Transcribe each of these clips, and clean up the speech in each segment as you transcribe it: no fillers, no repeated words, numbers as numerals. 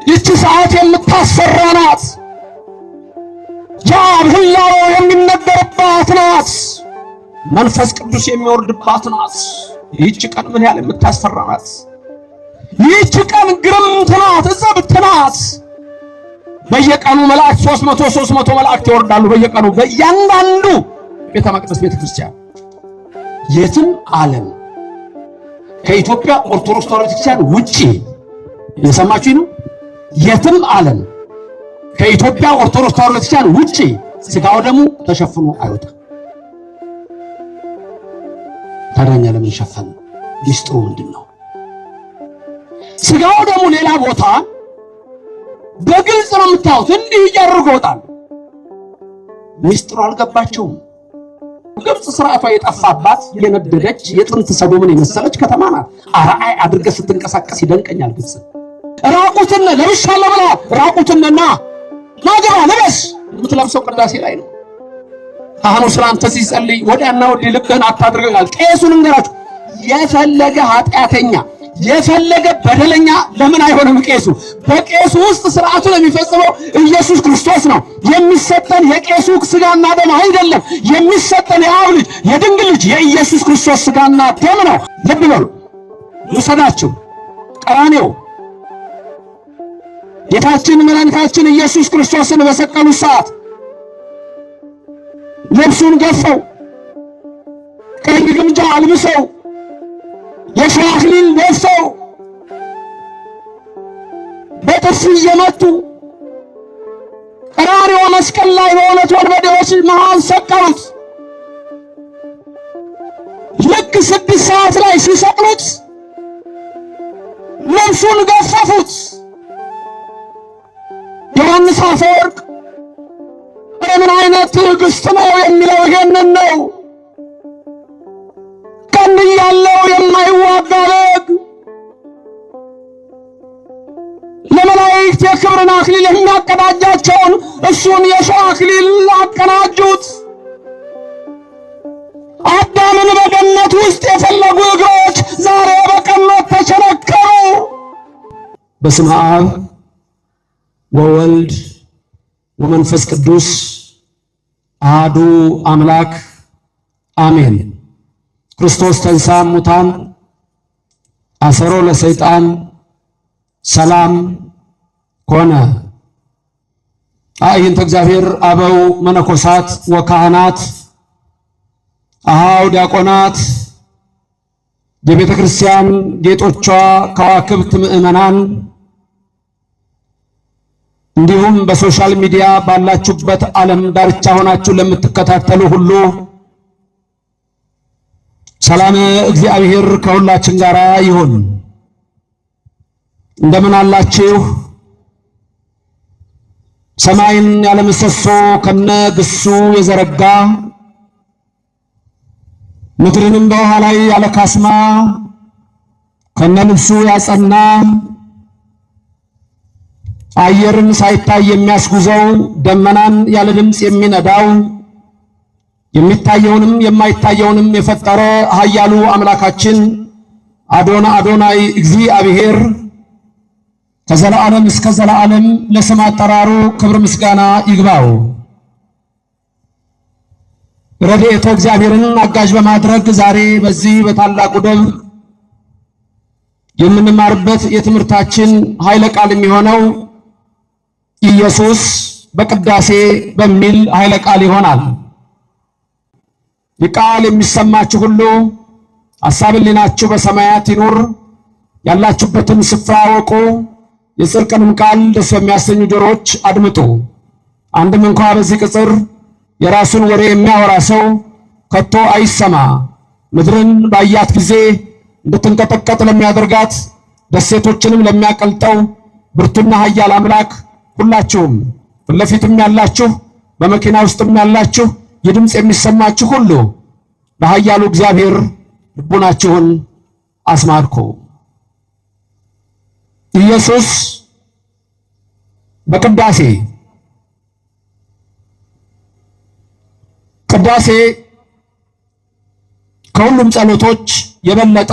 ይህች ሰዓት የምታስፈራ ናት። የአብ ሕያው የሚነገርባት ናት። መንፈስ ቅዱስ የሚወርድባት ናት። ይህች ቀን ምን ያህል የምታስፈራ ናት! ይህች ቀን ግርምት ናት፣ እጽብት ናት። በየቀኑ መላእክት 300 መላእክት ይወርዳሉ። በየቀኑ በእያንዳንዱ ቤተ መቅደስ ቤተ ክርስቲያን የትም ዓለም ከኢትዮጵያ ኦርቶዶክስ ተዋሕዶ ቤተክርስቲያን ውጪ የሰማችሁ ነው። የትም ዓለም ከኢትዮጵያ ኦርቶዶክስ ተዋሕዶ ቤተክርስቲያን ውጪ ሥጋው ደሙ ተሸፍኖ አይወጣም። ታዲያ ለምን ሸፈን? ሚስጥሩ ምንድነው? ሥጋው ደሙ ሌላ ቦታ በግልጽ ነው የምታዩት፣ እንዲህ እያደረጉ ይወጣል። ሚስጥሩ አልገባቸውም። ግብጽ ስርዓቷ የጠፋባት የነደደች የጥንት ሰዶምን የመሰለች ከተማ ናት። አርአይ አድርገህ ስትንቀሳቀስ ይደንቀኛል። ግብጽ ራቁትን ለብሻለሁ ብላ ራቁትንና ናገባ ልበስ የምትለብሰው ቅዳሴ ላይ ነው። ካህኑ ስላንተ ሲጸልይ ወዲያና ወዲህ ልብህን አታድርጋል። ቄሱን እንገራችሁ፣ የፈለገ ኃጢአተኛ የፈለገ በደለኛ ለምን አይሆንም? ቄሱ በቄሱ ውስጥ ስርዓቱን የሚፈጽመው ኢየሱስ ክርስቶስ ነው። የሚሰጠን የቄሱ ስጋና ደም አይደለም። የሚሰጠን የአብ ልጅ የድንግል ልጅ የኢየሱስ ክርስቶስ ስጋና ደም ነው። ልብ በሉ። ውሰዳችሁ ቀራንዮ ጌታችን መድኃኒታችን ኢየሱስ ክርስቶስን በሰቀሉ ሰዓት ልብሱን ገፈው ቀይ ግምጃ አልብሰው የሾህ አክሊል ደፍተው በጥፊ እየመቱ ቀራንዮ መስቀል ላይ በእውነት ወንበዴዎች መሃል ሰቀሉት። ልክ 6 ሰዓት ላይ ሲሰቅሉት ልብሱን ገፈፉት። ዮሐንስ አፈወርቅ ምን አይነት ትዕግስት ነው የሚለው ይሄንን ነው። ቀን ያለው የማይዋጋ በግ ለመላእክት የክብርን አክሊል የሚያቀዳጃቸውን እሱን የሾህ አክሊል አቀናጁት። አዳምን በገነት ውስጥ የፈለጉ እግሮች ዛሬ በቀኖት ተቸነከሩ። በስመ አብ ወወልድ ወመንፈስ ቅዱስ አሐዱ አምላክ አሜን። ክርስቶስ ተንሥአ እሙታን አሰሮ ለሰይጣን ሰላም ኮነ። አይንተ እግዚአብሔር አበው መነኮሳት ወካህናት አሃው ዲያቆናት የቤተ ክርስቲያን ጌጦቿ ከዋክብት ምእመናን እንዲሁም በሶሻል ሚዲያ ባላችሁበት ዓለም ዳርቻ ሆናችሁ ለምትከታተሉ ሁሉ ሰላም እግዚአብሔር ከሁላችን ጋር ይሁን። እንደምን አላችሁ? ሰማይን ያለ ምሰሶ ከነ ግሱ የዘረጋ ምድርንም በውሃ ላይ ያለ ካስማ ከነ ልብሱ ያጸና አየርን ሳይታይ የሚያስጉዘው ደመናን ያለ ድምፅ የሚነዳው የሚታየውንም የማይታየውንም የፈጠረ ኃያሉ አምላካችን አዶናይ እግዚአብሔር ከዘላለም እስከ ዘላለም ለስም አጠራሩ ክብር ምስጋና ይግባው። ረድኤተ እግዚአብሔርን አጋዥ በማድረግ ዛሬ በዚህ በታላቁ ደብር የምንማርበት የትምህርታችን ኃይለ ቃል የሚሆነው ኢየሱስ በቅዳሴ በሚል ኃይለ ቃል ይሆናል። ይቃል የሚሰማችሁ ሁሉ ሐሳብ ሕሊናችሁ በሰማያት ይኑር። ያላችሁበትን ስፍራ ወቁ። የጽድቅንም ቃል ደስ የሚያሰኙ ጆሮች አድምጡ። አንድም እንኳ በዚህ ቅጽር የራሱን ወሬ የሚያወራ ሰው ከቶ አይሰማ። ምድርን ባያት ጊዜ እንድትንቀጠቀጥ ለሚያደርጋት ደሴቶችንም ለሚያቀልጠው ብርቱና ኃያል አምላክ ሁላችሁም ፊትለፊትም ያላችሁ በመኪና ውስጥም ያላችሁ የድምጽ የሚሰማችሁ ሁሉ ለኃያሉ እግዚአብሔር ልቡናችሁን አስማርኩ። ኢየሱስ በቅዳሴ ቅዳሴ ከሁሉም ጸሎቶች የበለጠ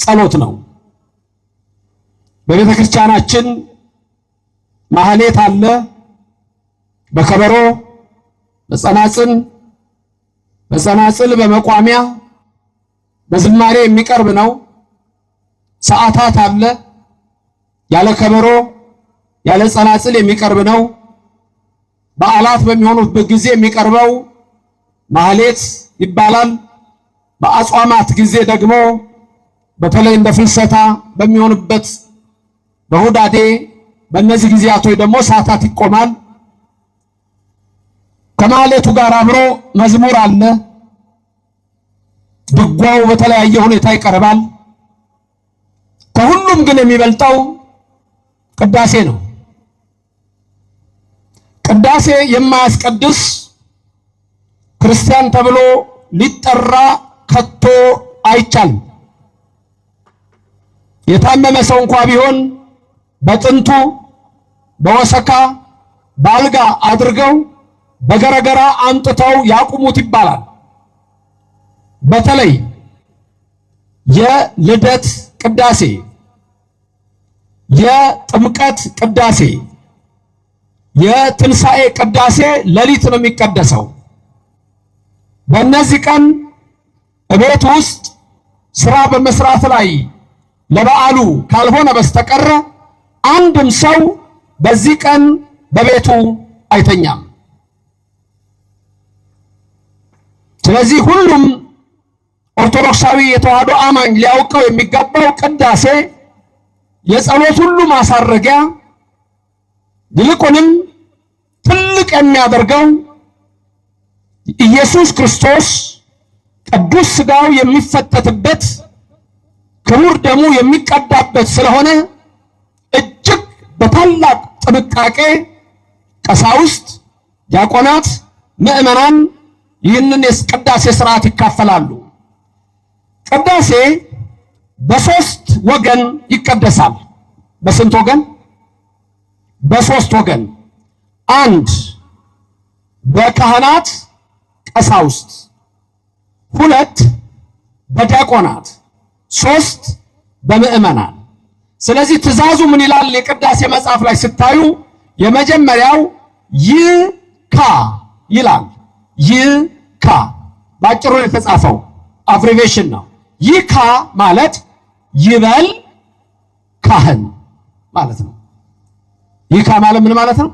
ጸሎት ነው። በቤተ ክርስቲያናችን ማህሌት አለ፣ በከበሮ በጸናጽል በመቋሚያ በዝማሬ የሚቀርብ ነው። ሰዓታት አለ፣ ያለ ከበሮ ያለ ጸናጽል የሚቀርብ ነው። በዓላት በሚሆኑበት ጊዜ የሚቀርበው ማህሌት ይባላል። በአጽዋማት ጊዜ ደግሞ በተለይ እንደ ፍልሰታ በሚሆንበት በሁዳዴ በእነዚህ ጊዜያቶች ደግሞ ሰዓታት ይቆማል። ከማህሌቱ ጋር አብሮ መዝሙር አለ። ድጓው በተለያየ ሁኔታ ይቀርባል። ከሁሉም ግን የሚበልጠው ቅዳሴ ነው። ቅዳሴ የማያስቀድስ ክርስቲያን ተብሎ ሊጠራ ከቶ አይቻልም። የታመመ ሰው እንኳ ቢሆን በጥንቱ በወሰካ በአልጋ አድርገው በገረገራ አምጥተው ያቁሙት ይባላል። በተለይ የልደት ቅዳሴ፣ የጥምቀት ቅዳሴ፣ የትንሣኤ ቅዳሴ ሌሊት ነው የሚቀደሰው። በእነዚህ ቀን እቤት ውስጥ ስራ በመስራት ላይ ለበዓሉ ካልሆነ በስተቀር አንድም ሰው በዚህ ቀን በቤቱ አይተኛም። ስለዚህ ሁሉም ኦርቶዶክሳዊ የተዋህዶ አማኝ ሊያውቀው የሚገባው ቅዳሴ የጸሎት ሁሉ ማሳረጊያ፣ ይልቁንም ትልቅ የሚያደርገው ኢየሱስ ክርስቶስ ቅዱስ ሥጋው የሚፈተትበት ክቡር ደሙ የሚቀዳበት ስለሆነ እጅግ በታላቅ ጥንቃቄ ቀሳውስት፣ ዲያቆናት፣ ምዕመናን ይህንን የቅዳሴ ሥርዓት ይካፈላሉ። ቅዳሴ በሶስት ወገን ይቀደሳል። በስንት ወገን? በሶስት ወገን። አንድ በካህናት ቀሳውስት፣ ሁለት በዲያቆናት፣ ሶስት በምዕመናን። ስለዚህ ትእዛዙ ምን ይላል? የቅዳሴ መጽሐፍ ላይ ስታዩ የመጀመሪያው ይካ ይላል። ይካ ባጭሩ የተጻፈው አብሪቬሽን ነው። ይካ ማለት ይበል ካህን ማለት ነው። ይካ ማለት ምን ማለት ነው?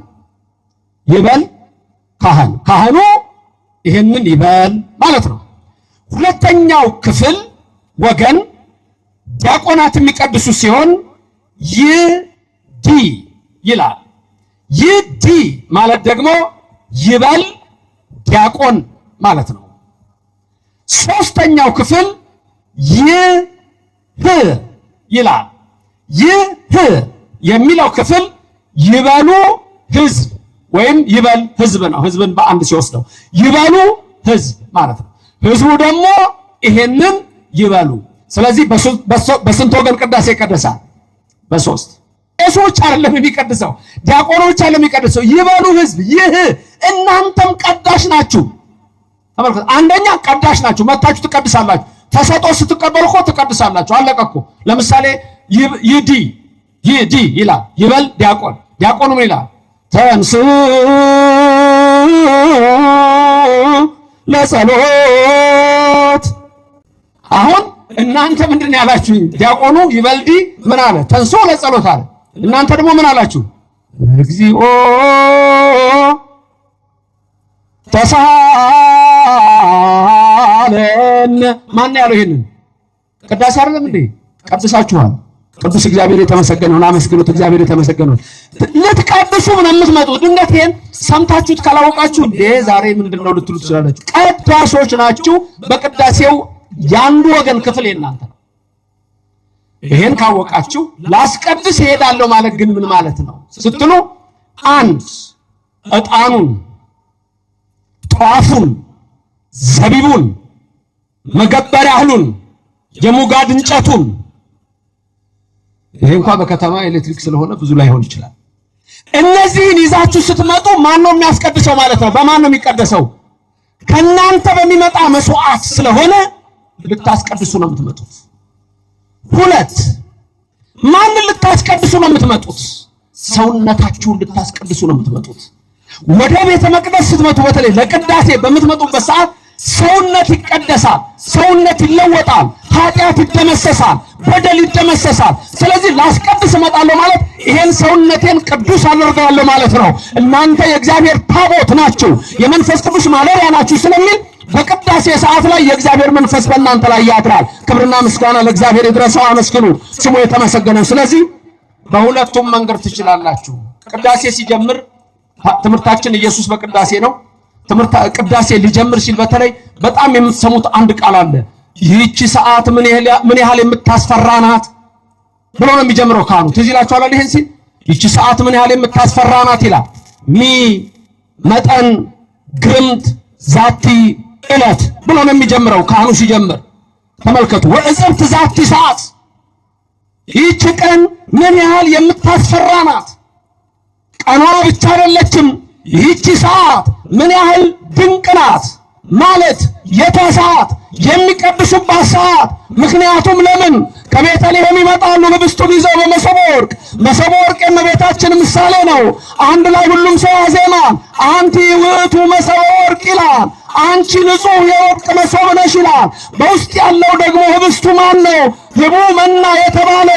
ይበል ካህን፣ ካህኑ ይሄንን ይበል ማለት ነው። ሁለተኛው ክፍል ወገን ዲያቆናት የሚቀድሱ ሲሆን ይዲ ይላል። ይዲ ማለት ደግሞ ይበል ዲያቆን ማለት ነው። ሶስተኛው ክፍል ይህ ይላል። ይህ የሚለው ክፍል ይበሉ ሕዝብ ወይም ይበል ሕዝብ ነው። ሕዝብን በአንድ ሲወስደው ይበሉ ሕዝብ ማለት ነው። ሕዝቡ ደግሞ ይሄንን ይበሉ። ስለዚህ በስንት ወገን ቅዳሴ ይቀደሳል? በሶስት። ቄሶች አይደለም የሚቀድሰው፣ ዲያቆኖች አይደለም የሚቀድሰው፣ ይበሉ ሕዝብ። ይህ እናንተም ቀዳሽ ናችሁ። ተመልከቱ፣ አንደኛ ቀዳሽ ናችሁ፣ መታችሁ ትቀድሳላችሁ። ተሰጥኦ ስትቀበሉ እኮ ትቀድሳላችሁ። አለቀ እኮ። ለምሳሌ ይዲ ይላል፣ ይበል ዲያቆን። ዲያቆኑ ምን ይላል? ተንስ ለጸሎት። አሁን እናንተ ምንድን ነው ያላችሁኝ? ዲያቆኑ ይበልዲ ምን አለ? ተንሶ ለጸሎት አለ። እናንተ ደግሞ ምን አላችሁ? እግዚኦ ተሳለን። ማን ያለው ይሄንን? ቅዳሴ አይደለም እንዴ? ቀድሳችኋል። ቅዱስ እግዚአብሔር የተመሰገነውን አመስግኑት። እግዚአብሔር የተመሰገነውን ልትቀድሱ ምን የምትመጡት? ድንገት ይሄን ሰምታችሁት ካላወቃችሁ እንዴ ዛሬ ምንድነው ልትሉ ትችላላችሁ። ቀዳሾች ናችሁ። በቅዳሴው ያንዱ ወገን ክፍል የእናንተ ነው። ይሄን ካወቃችሁ ላስቀድስ እሄዳለሁ ማለት ግን ምን ማለት ነው ስትሉ፣ አንድ ዕጣኑን፣ ጧፉን፣ ዘቢቡን፣ መገበሪያ እህሉን፣ የሙጋድ እንጨቱን፣ ይሄ እንኳን በከተማ ኤሌክትሪክ ስለሆነ ብዙ ላይሆን ይችላል። እነዚህን ይዛችሁ ስትመጡ ማን ነው የሚያስቀድሰው ማለት ነው? በማን ነው የሚቀደሰው? ከናንተ በሚመጣ መስዋዕት ስለሆነ ልታስቀድሱ ነው የምትመጡት። ሁለት ማንን ልታስቀድሱ ነው የምትመጡት? ሰውነታችሁን ልታስቀድሱ ነው የምትመጡት። ወደ ቤተ መቅደስ ስትመጡ በተለይ ለቅዳሴ በምትመጡበት ሰዓት ሰውነት ይቀደሳል፣ ሰውነት ይለወጣል፣ ኃጢአት ይደመሰሳል፣ በደል ይደመሰሳል። ስለዚህ ላስቀድስ እመጣለሁ ማለት ይሄን ሰውነቴን ቅዱስ አደርጋለሁ ማለት ነው። እናንተ የእግዚአብሔር ታቦት ናችሁ፣ የመንፈስ ቅዱስ ማደሪያ ናችሁ ስለሚል በቅዳሴ ሰዓት ላይ የእግዚአብሔር መንፈስ በእናንተ ላይ ያድራል። ክብርና ምስጋና ለእግዚአብሔር ይድረሰው። አመስግኑ፣ ስሙ የተመሰገነ። ስለዚህ በሁለቱም መንገድ ትችላላችሁ። ቅዳሴ ሲጀምር ትምህርታችን ኢየሱስ በቅዳሴ ነው። ቅዳሴ ሊጀምር ሲል በተለይ በጣም የምትሰሙት አንድ ቃል አለ። ይህች ሰዓት ምን ያህል የምታስፈራ ናት ብሎ ነው የሚጀምረው ካህኑ። ትዝ ይላችኋል ይሄን ሲል ይህች ሰዓት ምን ያህል የምታስፈራ ናት ይላል። መጠን ግርምት ዛቲ ዕለት ብሎ ነው የሚጀምረው ካህኑ ሲጀምር። ተመልከቱ። ወእጽብት ዛቲ ሰዓት፣ ይህች ቀን ምን ያህል የምታስፈራ ናት። ቀኗ ብቻ አይደለችም፣ ይህች ሰዓት ምን ያህል ድንቅ ናት ማለት የተሰዓት የሚቀድሱባት ሰዓት። ምክንያቱም ለምን ከቤተልሔም ይመጣሉ ህብስቱን ይዘው በመሶበ ወርቅ። መሶበ ወርቅ የእመቤታችን ምሳሌ ነው። አንድ ላይ ሁሉም ሰው ያዜማል። አንቲ ውእቱ መሶበ ወርቅ ይላል። አንቺ ንጹሕ የወርቅ መሶብ ነሽ ይላል። በውስጥ ያለው ደግሞ ህብስቱ ማን ነው? ህቡ መና የተባለ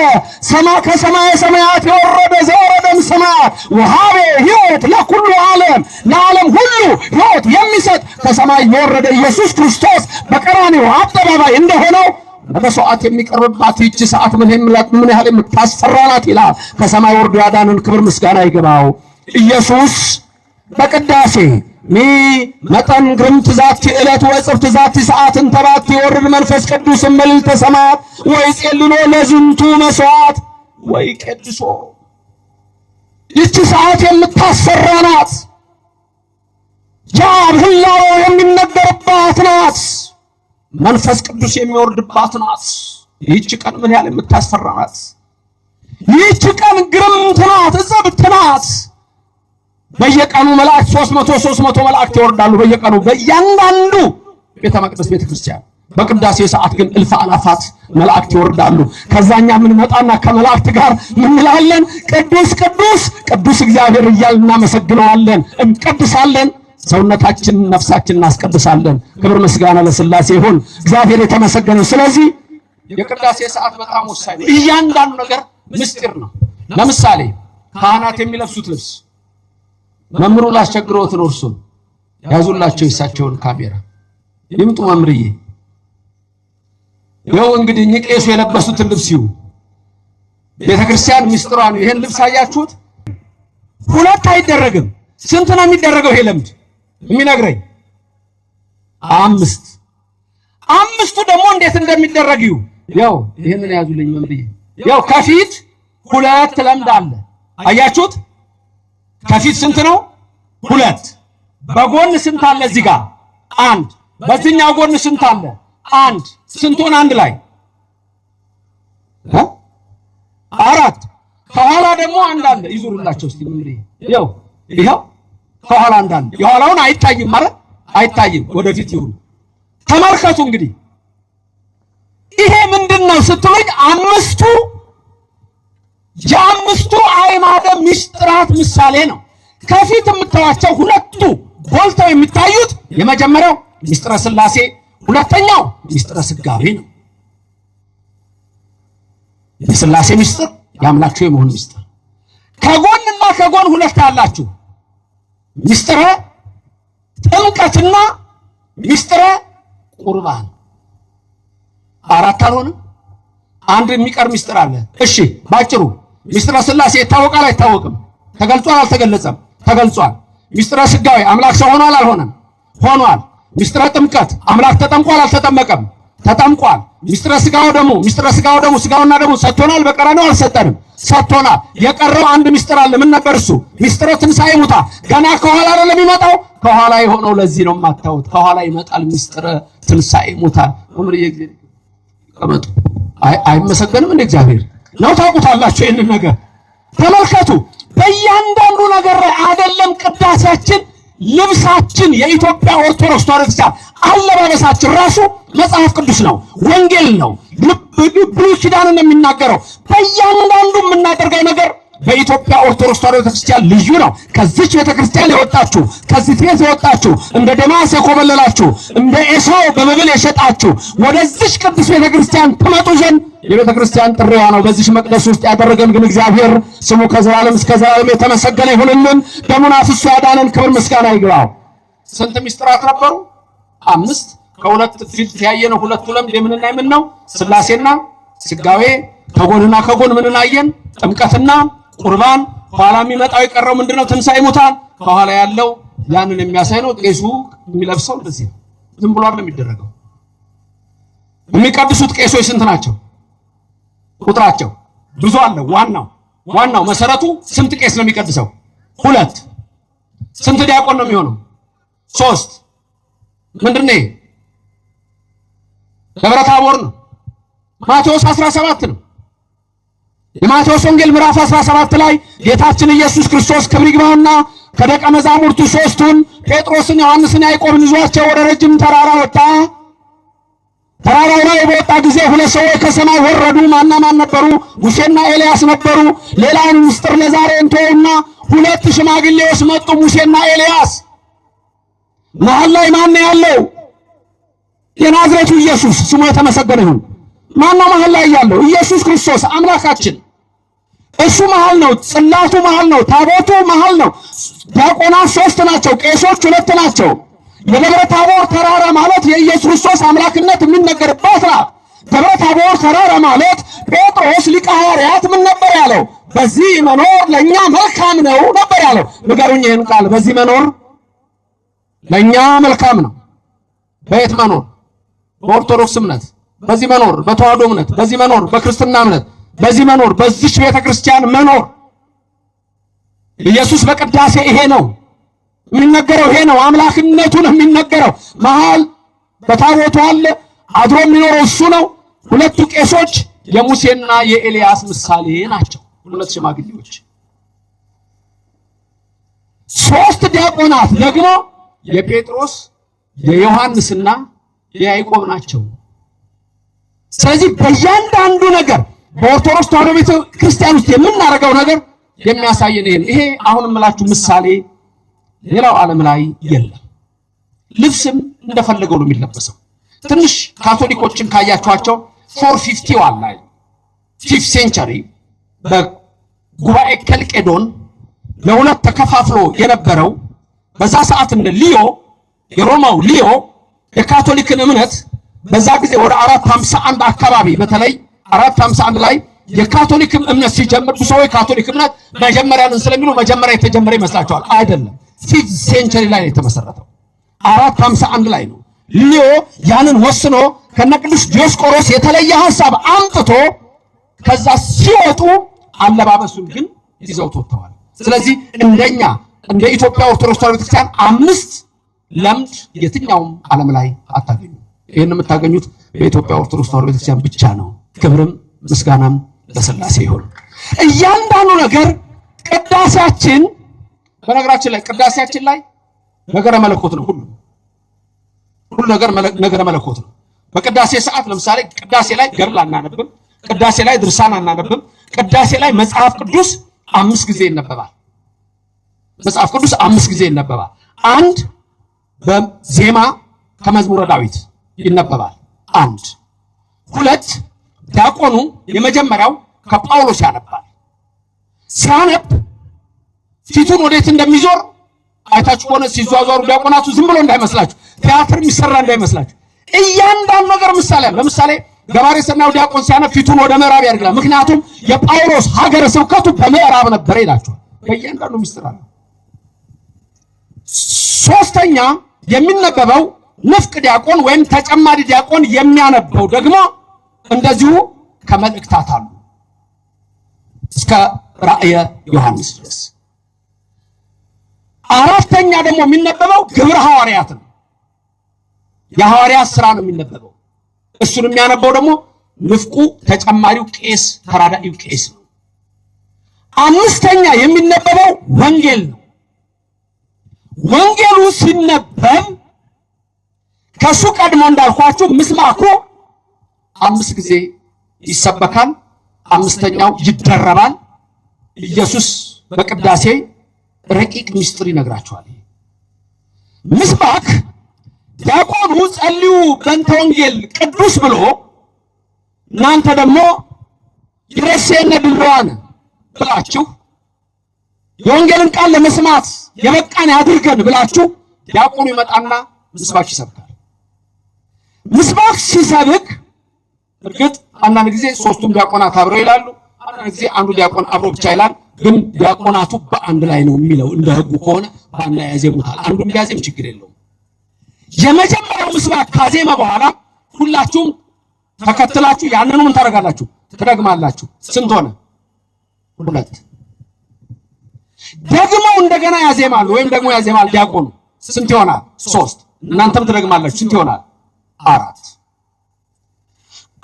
ከሰማየ ሰማያት የወረደ ዘወረደም ሰማያት ወሀቤ ሕይወት ለኩሉ ዓለም፣ ለዓለም ሁሉ ሕይወት የሚሰጥ ከሰማይ የወረደ ኢየሱስ ክርስቶስ በቀራንዮ አደባባይ እንደሆነው በመስዋዕት የሚቀርብባት ይህች ሰዓት ምን ያህል የምታስፈራ ናት ይላል። ከሰማይ ወርዶ ያዳነን ክብር ምስጋና ይገባው። ኢየሱስ በቅዳሴ መጠን ግርምት ዛቲ ዕለት ወእጽብት ዛቲ ሰዓት እንተባት ይወርድ መንፈስ ቅዱስ እምልዕልተ ሰማያት ወይጼልሎ ለዝንቱ መስዋዕት ወይቀድሶ። ይህች ሰዓት የምታስፈራ ናት። የአብ ሕላዌ የሚነገርባት ናት። መንፈስ ቅዱስ የሚወርድባት ናት። ይህች ቀን ምን ያህል የምታስፈራ ናት። ይህች ቀን ግርምት ናት፣ እጽብት ናት። በየቀኑ መላእክት 300 መላእክት ይወርዳሉ። በየቀኑ በእያንዳንዱ ቤተ መቅደስ ቤተ ክርስቲያን። በቅዳሴ ሰዓት ግን እልፍ አላፋት መላእክት ይወርዳሉ። ከዛኛ ምን መጣና ከመላእክት ጋር ምን እንላለን? ቅዱስ ቅዱስ ቅዱስ እግዚአብሔር እያልን እናመሰግነዋለን፣ እንቀድሳለን። ሰውነታችን ነፍሳችን እናስቀድሳለን። ክብር ምስጋና ለሥላሴ ይሁን። እግዚአብሔር የተመሰገነ። ስለዚህ የቅዳሴ ሰዓት በጣም ወሳኝ ነው። እያንዳንዱ ነገር ምስጢር ነው። ለምሳሌ ካህናት የሚለብሱት ልብስ መምሩ ላስቸግሮት ነው። እርሱን ያዙላቸው የሳቸውን ካሜራ ይምጡ መምርዬ። ይኸው እንግዲህ ቄሱ የለበሱትን ልብስ ይሁ ቤተክርስቲያን ምስጢሯን። ይሄን ልብስ አያችሁት? ሁለት አይደረግም። ስንት ነው የሚደረገው? ይሄ ለምድ የሚነግረኝ 5። 5ቱ ደግሞ እንዴት እንደሚደረግ ይሁ። ያው ይሄንን ያዙልኝ መምርዬ። ያው ከፊት 2 ለምድ አለ። አያችሁት? ከፊት ስንት ነው? 2። በጎን ስንት አለ? እዚህ ጋር 1። በዚህኛው ጎን ስንት አለ? 1። ስንቱን አንድ ላይ 4። ከኋላ ደግሞ አንድ አለ። ይዙሩላቸው እስቲ ምን ይሄው ከኋላ አንድ አለ። የኋላውን አይታይም ማለት አይታይም፣ ወደፊት ይሁን። ተመልከቱ እንግዲህ ይሄ ምንድነው ስትሉኝ 5ቱ የ5ቱ አዕማደ ምስጢራት ምሳሌ ነው። ከፊት የምታዩቸው 2ቱ ጎልተው የሚታዩት የመጀመሪያው ምስጢረ ሥላሴ፣ ሁለተኛው ምስጢረ ሥጋዌ ነው። የሥላሴ ምስጢር የአምላክ የመሆን ምስጢር። ከጎንና ከጎን 2 አላችሁ። ምስጢረ ጥምቀትና ምስጢረ ቁርባን። 4 አልሆነም? አንድ የሚቀር ምስጢር አለ። እሺ ባጭሩ ምስጢረ ሥላሴ ይታወቃል አይታወቅም? ተገልጿል አልተገለጸም? ተገልጿል። ምስጢረ ሥጋዌ አምላክ ሰው ሆኗል አልሆነም? ሆኗል። ምስጢረ ጥምቀት አምላክ ተጠምቋል አልተጠመቀም? ተጠምቋል። ምስጢረ ሥጋው ደግሞ ሥጋውና ደግሞ ሰጥቶናል። በቀራንዮ አልሰጠንም? ሰጥቶናል። የቀረው አንድ ምስጢር አለ። ምን ነበር እሱ? ምስጢረ ትንሣኤ ሙታን። ገና ከኋላ አይደለም የሚመጣው? ከኋላ የሆነው ለዚህ ነው የማታዩት። ከኋላ ይመጣል ምስጢረ ትንሣኤ ሙታን። ወምርዬ ቀመጡ አይመሰገንም እንደ እግዚአብሔር ነው። ታውቁታላችሁ ይሄንን ነገር። ተመልከቱ በእያንዳንዱ ነገር ላይ አይደለም ቅዳሴያችን፣ ልብሳችን፣ የኢትዮጵያ ኦርቶዶክስ ተዋሕዶ አለባበሳችን ራሱ መጽሐፍ ቅዱስ ነው፣ ወንጌል ነው፣ ብሉይ ኪዳንን የሚናገረው። በእያንዳንዱ የምናደርገው ነገር በኢትዮጵያ ኦርቶዶክስ ተዋሕዶ ቤተክርስቲያን ልዩ ነው። ከዚች ቤተክርስቲያን የወጣችሁ ከዚህ ቤት የወጣችሁ እንደ ደማስ የኮበለላችሁ እንደ ኤሳው በመብል የሸጣችሁ ወደዚች ቅዱስ ቤተክርስቲያን ትመጡ ዘንድ የቤተክርስቲያን ጥሪዋ ነው። በዚህ መቅደስ ውስጥ ያደረገን ግን እግዚአብሔር ስሙ ከዘላለም እስከ ዘላለም የተመሰገነ ይሁንልን። ደሙን አፍስሶ ያዳነን ክብር ምስጋና ይግባው። ስንት ምስጢራት ነበሩ? 5 ከሁለት ፊት ያየነው ሁለቱ ለምድ የምንና የምን ነው? ሥላሴና ሥጋዌ። ከጎንና ከጎን ምን እናየን? ጥምቀትና ቁርባን። ኋላ የሚመጣው የቀረው ምንድነው? ትንሣኤ ሙታን። ከኋላ ያለው ያንን የሚያሳይ ነው። ቄሱ የሚለብሰው እንደዚህ ነው። ዝም ብሎ አይደለም የሚደረገው። የሚቀድሱት ቄሶች ስንት ናቸው? ቁጥራቸው ብዙ አለ። ዋናው መሰረቱ ስንት ቄስ ነው የሚቀድሰው? 2። ስንት ዲያቆን ነው የሚሆነው? 3። ምንድነው? ደብረ ታቦር ነው። ማቴዎስ 17 ነው። የማቴዎስ ወንጌል ምዕራፍ 17 ላይ ጌታችን ኢየሱስ ክርስቶስ ክብር ይግባውና ከደቀ መዛሙርቱ 3ቱን ጴጥሮስን፣ ዮሐንስን፣ ያዕቆብን ይዟቸው ወደ ረጅም ተራራ ወጣ። ተራራው ላይ በወጣ ጊዜ 2 ሰዎች ከሰማይ ወረዱ። ማን ነበሩ? ሙሴና ኤልያስ ነበሩ። ሌላውን ምስጢር ለዛሬ እንተውና 2 ሽማግሌዎች መጡ፣ ሙሴና ኤልያስ። መሃል ላይ ማን ያለው? የናዝሬቱ ኢየሱስ ስሙ የተመሰገነ ይሁን። ማነው መሃል ላይ ያለው? ኢየሱስ ክርስቶስ አምላካችን። እሱ መሃል ነው። ጽላቱ መሃል ነው። ታቦቱ መሃል ነው። ዲያቆናት 3 ናቸው። ቄሶች 2 ናቸው። የደብረ ታቦር ተራራ ማለት የኢየሱስ ክርስቶስ አምላክነት የሚነገርበት ነው። ደብረ ታቦር ተራራ ማለት ጴጥሮስ ሊቀ ሐዋርያት ምን ነበር ያለው? በዚህ መኖር ለኛ መልካም ነው ነበር ያለው። ንገሩኝ ይህን ቃል። በዚህ መኖር ለኛ መልካም ነው። በየት መኖር? በኦርቶዶክስ እምነት በዚህ መኖር፣ በተዋህዶ እምነት በዚህ መኖር፣ በክርስትና እምነት በዚህ መኖር፣ በዚች ቤተክርስቲያን መኖር። ኢየሱስ በቅዳሴ ይሄ ነው የሚነገረው፣ ይሄ ነው አምላክነቱን የሚነገረው። መሃል በታቦቱ አለ፣ አድሮ የሚኖረው እሱ ነው። 2 ቄሶች የሙሴና የኤልያስ ምሳሌ ናቸው። 2 ሽማግሌዎች። 3 ዲያቆናት ደግሞ የጴጥሮስ የዮሐንስና የያዕቆብ ናቸው። ስለዚህ በእያንዳንዱ ነገር በኦርቶዶክስ ተዋሕዶ ቤተ ክርስቲያን ውስጥ የምናደርገው ነገር የሚያሳየን ይሄ አሁን የምላችሁ ምሳሌ ሌላው ዓለም ላይ የለም። ልብስም እንደፈለገው ነው የሚለበሰው። ትንሽ ካቶሊኮችን ካያችኋቸው 451 ላይ 5th ሴንቸሪ በጉባኤ ከልቄዶን ለሁለት ተከፋፍሎ የነበረው በዛ ሰዓት እንደ ሊዮ የሮማው ሊዮ የካቶሊክን እምነት በዛ ጊዜ ወደ 451 አካባቢ በተለይ 451 ላይ የካቶሊክም እምነት ሲጀምር ብዙ ሰዎች ካቶሊክ እምነት መጀመሪያን ስለሚሉ መጀመሪያ የተጀመረ ይመስላቸዋል። አይደለም። 5th ሴንቸሪ ላይ የተመሰረተው 451 ላይ ነው። ሊዮ ያንን ወስኖ ከነቅዱስ ዲዮስቆሮስ የተለየ ሐሳብ አምጥቶ ከዛ ሲወጡ አለባበሱን ግን ይዘው ተወጥተዋል። ስለዚህ እንደኛ እንደ ኢትዮጵያ ኦርቶዶክስ ተዋሕዶ ቤተክርስቲያን 5 ለምድ የትኛውም ዓለም ላይ አታገኙ። ይሄን የምታገኙት በኢትዮጵያ ኦርቶዶክስ ተዋሕዶ ቤተክርስቲያን ብቻ ነው። ክብርም ምስጋናም ለሥላሴ ይሁን። እያንዳንዱ ነገር ቅዳሴያችን፣ በነገራችን ላይ ቅዳሴያችን ላይ ነገረ መለኮት ነው። ሁሉ ነገር ነገረ መለኮት ነው። በቅዳሴ ሰዓት ለምሳሌ ቅዳሴ ላይ ገድል አናነብም፣ ቅዳሴ ላይ ድርሳን አናነብም። ቅዳሴ ላይ መጽሐፍ ቅዱስ 5 ጊዜ ይነበባል። መጽሐፍ ቅዱስ 5 ጊዜ ይነበባል። 1 በዜማ ከመዝሙረ ዳዊት ይነበባል። 1 2 ዲያቆኑ የመጀመሪያው ከጳውሎስ ያነባል። ሲያነብ ፊቱን ወዴት እንደሚዞር አይታችሁ ሆነ ሲዟዟሩ ዲያቆናቱ ዝም ብሎ እንዳይመስላችሁ፣ ቲያትር የሚሰራ እንዳይመስላችሁ። እያንዳንዱ ነገር ምሳሌ አለ። ለምሳሌ ገባሬ ሰናው ዲያቆን ሲያነብ ፊቱን ወደ ምዕራብ ያደርጋል። ምክንያቱም የጳውሎስ ሀገረ ስብከቱ በምዕራብ ነበር ይላችኋል። በእያንዳንዱ ምስጢር አለ። 3ኛ የሚነበበው ንፍቅ ዲያቆን ወይም ተጨማሪ ዲያቆን የሚያነበው ደግሞ እንደዚሁ ከመልእክታት አሉ እስከ ራእየ ዮሐንስ ድረስ። 4ኛ ደግሞ የሚነበበው ግብረ ሐዋርያት ነው። የሐዋርያት ሥራ ነው የሚነበበው። እሱን የሚያነበው ደግሞ ንፍቁ ተጨማሪው ቄስ ተራዳኢው ቄስ ነው። 5ኛ የሚነበበው ወንጌል ነው። ወንጌሉ ሲነበብ ከሱ ቀድሞ እንዳልኳችሁ ምስማኩ 5 ጊዜ ይሰበካል። 5ኛው ይደረባል። ኢየሱስ በቅዳሴ ረቂቅ ምስጢር ይነግራቸዋል። ምስባክ ዲያቆኑ ጸልዩ በእንተ ወንጌል ቅዱስ ብሎ እናንተ ደግሞ ይረሴነ ድልዋን ብላችሁ የወንጌልን ቃል ለመስማት የበቃን ያድርገን ብላችሁ ዲያቆኑ ይመጣና ምስባክ ይሰብካል። ምስባክ ሲሰብክ እርግጥ አንዳንድ ጊዜ ሶስቱም ዲያቆናት አብረው ይላሉ፣ አንዳንድ ጊዜ አንዱ ዲያቆን አብሮ ብቻ ይላል። ግን ዲያቆናቱ በአንድ ላይ ነው የሚለው። እንደ ሕጉ ከሆነ በአንድ ላይ ያዜሙታል። አንዱም ቢያዜም ችግር የለውም። የመጀመሪያው ምስባክ ካዜመ በኋላ ሁላችሁም ተከትላችሁ ያንኑ ምን ታደርጋላችሁ? ትደግማላችሁ። ስንት ሆነ? 2። ደግመው እንደገና ያዜማሉ ወይም ደግሞ ያዜማል ዲያቆኑ። ስንት ይሆናል? 3። እናንተም ትደግማላችሁ። ስንት ይሆናል? 4።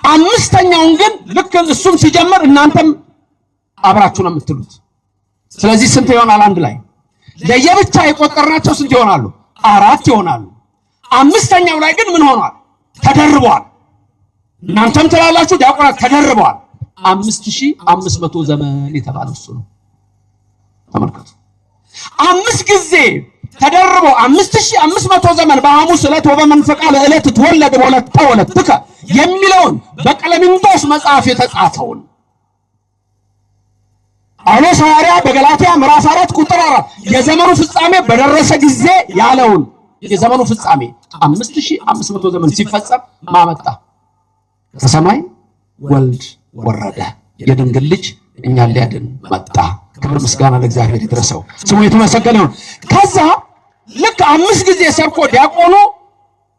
አምስተኛውን ግን ልክ እሱም ሲጀምር እናንተም አብራችሁ ነው የምትሉት። ስለዚህ ስንት ይሆናል? አንድ ላይ ለየብቻ የቆጠርናቸው ስንት ይሆናሉ? 4 ይሆናሉ። አምስተኛው ላይ ግን ምን ሆኗል? ተደርቧል። እናንተም ትላላችሁ፣ ዲያቆናት ተደርበዋል። 5500 ዘመን የተባለው እሱ ነው። ተመልከቱ። 5 ጊዜ ተደርቦ 5500 ዘመን በሐሙስ ዕለት ወበመንፈቃ ለዕለት ተወለደ ወለት ተወለድከ የሚለውን በቀለሚንጦስ መጽሐፍ የተጻፈውን ጳውሎስ ሐዋርያ በገላትያ ምዕራፍ 4 ቁጥር 4 የዘመኑ ፍጻሜ በደረሰ ጊዜ ያለውን የዘመኑ ፍጻሜ 5500 ዘመን ሲፈጸም ማመጣ ከሰማይ ወልድ ወረደ፣ የድንግል ልጅ እኛን ሊያድን መጣ። ክብር ምስጋና ለእግዚአብሔር ይድረሰው፣ ስሙ የተመሰገነ ይሁን። ከዛ ልክ 5 ጊዜ ሰብኮ ዲያቆኑ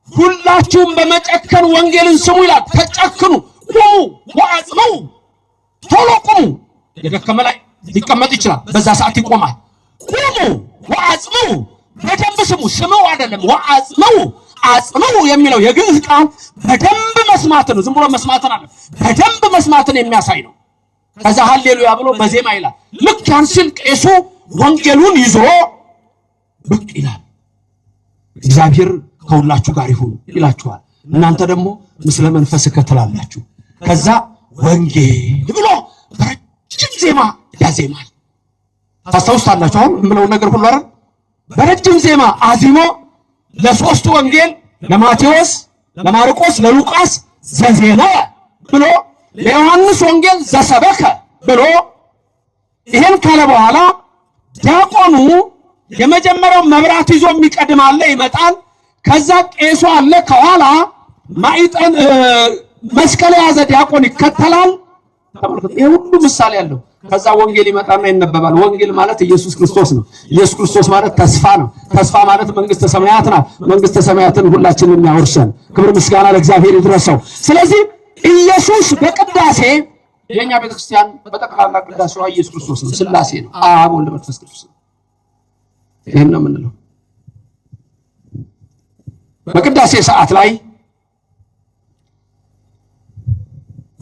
ሁላችሁም በመጨከን ወንጌልን ስሙ ይላል። ተጨክኑ፣ ቁሙ ወአጽሙ፣ ቶሎ ቁሙ። የደከመ ላይ ሊቀመጥ ይችላል፣ በዛ ሰዓት ይቆማል። ቁሙ ወአጽሙ፣ በደንብ ስሙ። ስሙ አይደለም ወአጽሙ። አጽሙ የሚለው የግዕዝ ቃል በደንብ መስማትን፣ ዝም ብሎ መስማትን አለ፣ በደንብ መስማትን የሚያሳይ ነው። ከዛ ሃሌሉያ ብሎ በዜማ ይላል። ልክ ያን ሲል ቄሱ ወንጌሉን ይዞ ብቅ ይላል። እግዚአብሔር ከሁላችሁ ጋር ይሁን ይላችኋል። እናንተ ደግሞ ምስለ መንፈስ ከተላላችሁ። ከዛ ወንጌል ብሎ በረጅም ዜማ ያዜማል። ታስታውሳላችሁ አሁን የምለው ነገር ሁሉ አይደል? በረጅም ዜማ አዚሞ ለሶስቱ ወንጌል ለማቴዎስ፣ ለማርቆስ፣ ለሉቃስ ዘዜነ ብሎ ለዮሐንስ ወንጌል ዘሰበከ ብሎ ይሄን ካለ በኋላ ዲያቆኑ የመጀመሪያው መብራት ይዞ የሚቀድም አለ፣ ይመጣል። ከዛ ቄሱ አለ ከኋላ ማይጠን መስቀል የያዘ ዲያቆን ይከተላል። ተመልከቱ፣ ይሄ ሁሉ ምሳሌ ያለው። ከዛ ወንጌል ይመጣና ይነበባል። ወንጌል ማለት ኢየሱስ ክርስቶስ ነው። ኢየሱስ ክርስቶስ ማለት ተስፋ ነው። ተስፋ ማለት መንግስተ ሰማያት ናት። መንግስተ ሰማያትን ሁላችንን ያወርሰን። ክብር ምስጋና ለእግዚአብሔር ይድረሰው። ስለዚህ ኢየሱስ በቅዳሴ የኛ ቤተክርስቲያን በጠቅላላ ቅዳሴዋ ኢየሱስ ክርስቶስ ነው፣ ሥላሴ ነው፣ አብ ወልድ መንፈስ ቅዱስ ነው። ይሄን ነው የምንለው። በቅዳሴ ሰዓት ላይ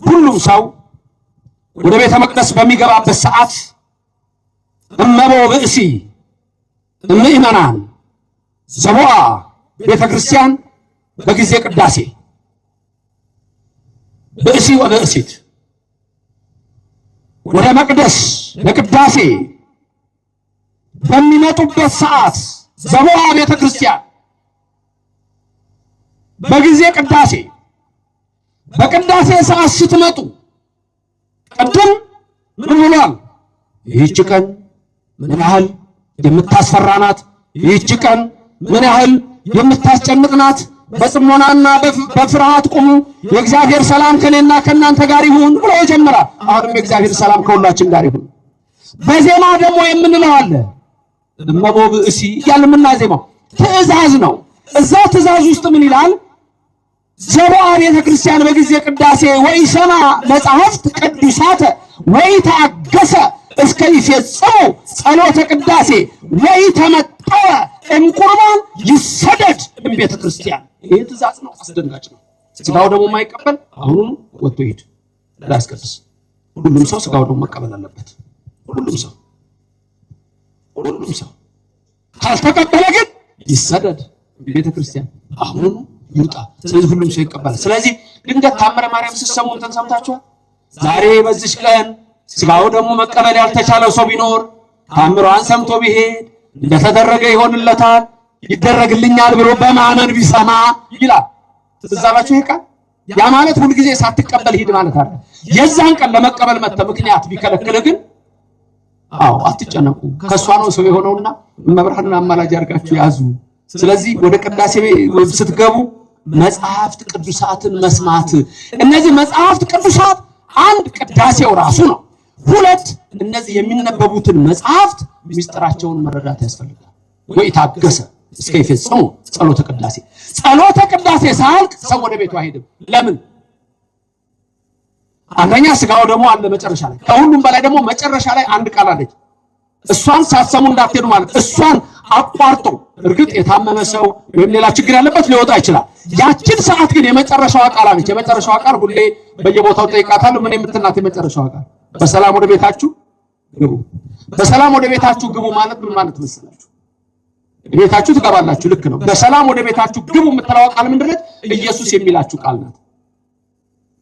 ሁሉም ሰው ወደ ቤተ መቅደስ በሚገባበት ሰዓት እመቦ ብእሲ እምእመናን ዘቦአ ቤተ ክርስቲያን በጊዜ ቅዳሴ ብእሲ ወብእሲት ወደ መቅደስ ለቅዳሴ በሚመጡበት ሰዓት ዘቦአ ቤተ ክርስቲያን በጊዜ ቅዳሴ በቅዳሴ ሰዓት ስትመጡ ቅድም ምን ብሏል? ይህች ቀን ምን ያህል የምታስፈራ ናት፣ ይህች ቀን ምን ያህል የምታስጨንቅ ናት። በጽሞናና በፍርሃት ቁሙ፣ የእግዚአብሔር ሰላም ከኔና ከናንተ ጋር ይሁን ብሎ ይጀምራል። አሁንም የእግዚአብሔር ሰላም ከሁላችን ጋር ይሁን። በዜማ ደግሞ የምንለው አለ እመቦ ብእሲ እያልን የምናዜማው ትእዛዝ ነው። እዛ ትእዛዝ ውስጥ ምን ይላል? ዘቦአ ቤተ ክርስቲያን በጊዜ ቅዳሴ ወኢሰማ መጻሕፍት ቅዱሳተ ወኢተአገሰ እስከ ይፈጽሙ ጸሎተ ቅዳሴ ወኢተመጠወ እምቁርባን ይሰደድ እምቤተ ክርስቲያን። ይህ ትእዛዝ ነው፣ አስደንጋጭ ነው። ስጋው ደግሞ የማይቀበል አሁኑኑ ወጥቶ ይሄድ ላስቀድስ። ሁሉም ሰው ስጋው ደግሞ መቀበል አለበት። ሁሉም ሰው ካልተቀበለ ግን ይሰደድ ቤተ ክርስቲያን አሁኑኑ ይውጣ። ስለዚህ ሁሉም ሰው ይቀበላል። ስለዚህ ድንገት ታምረ ማርያም ስትሰሙ እንትን ሰምታችኋል። ዛሬ በዚህ ቀን ስጋው ደግሞ መቀበል ያልተቻለው ሰው ቢኖር ታምሯን ሰምቶ ቢሄድ እንደተደረገ ይሆንለታል ይደረግልኛል ብሎ በማመን ቢሰማ ይላል። ትዛላችሁ ይሄ ቃል ያ ማለት ሁሉ ጊዜ ሳትቀበል ሂድ ማለት አይደል። የዛን ቀን ለመቀበል መጥተ ምክንያት ቢከለክል ግን አትጨነቁ ከሷ ነው ሰው የሆነውና መብርሃንን አማላጅ አድርጋችሁ ያዙ። ስለዚህ ወደ ቅዳሴ ስትገቡ መጽሐፍት ቅዱሳትን መስማት። እነዚህ መጽሐፍት ቅዱሳት አንድ ቅዳሴው ራሱ ነው። ሁለት እነዚህ የሚነበቡትን መጽሐፍት ምስጢራቸውን መረዳት ያስፈልጋል። ወይ ታገሰ እስከ ይፈጽሙ ጸሎተ ቅዳሴ። ጸሎተ ቅዳሴ ሳልቅ ሰው ወደ ቤቱ አይሄድም። ለምን? አንደኛ ስጋው ደግሞ አለ መጨረሻ ላይ። ከሁሉም በላይ ደግሞ መጨረሻ ላይ አንድ ቃል አለች። እሷን ሳትሰሙ እንዳትሄዱ ማለት እሷን አቋርጦ እርግጥ የታመመ ሰው ወይም ሌላ ችግር ያለበት ሊወጣ ይችላል። ያችን ሰዓት ግን የመጨረሻዋ ቃል አለች። የመጨረሻዋ ቃል ሁሌ በየቦታው ጠይቃታለሁ። ምን የምትናት የመጨረሻዋ ቃል? በሰላም ወደ ቤታችሁ ግቡ። በሰላም ወደ ቤታችሁ ግቡ ማለት ምን ማለት መሰላችሁ? ቤታችሁ ትገባላችሁ፣ ልክ ነው። በሰላም ወደ ቤታችሁ ግቡ የምትለው ቃል ምንድን ነች? ኢየሱስ የሚላችሁ ቃል ናት።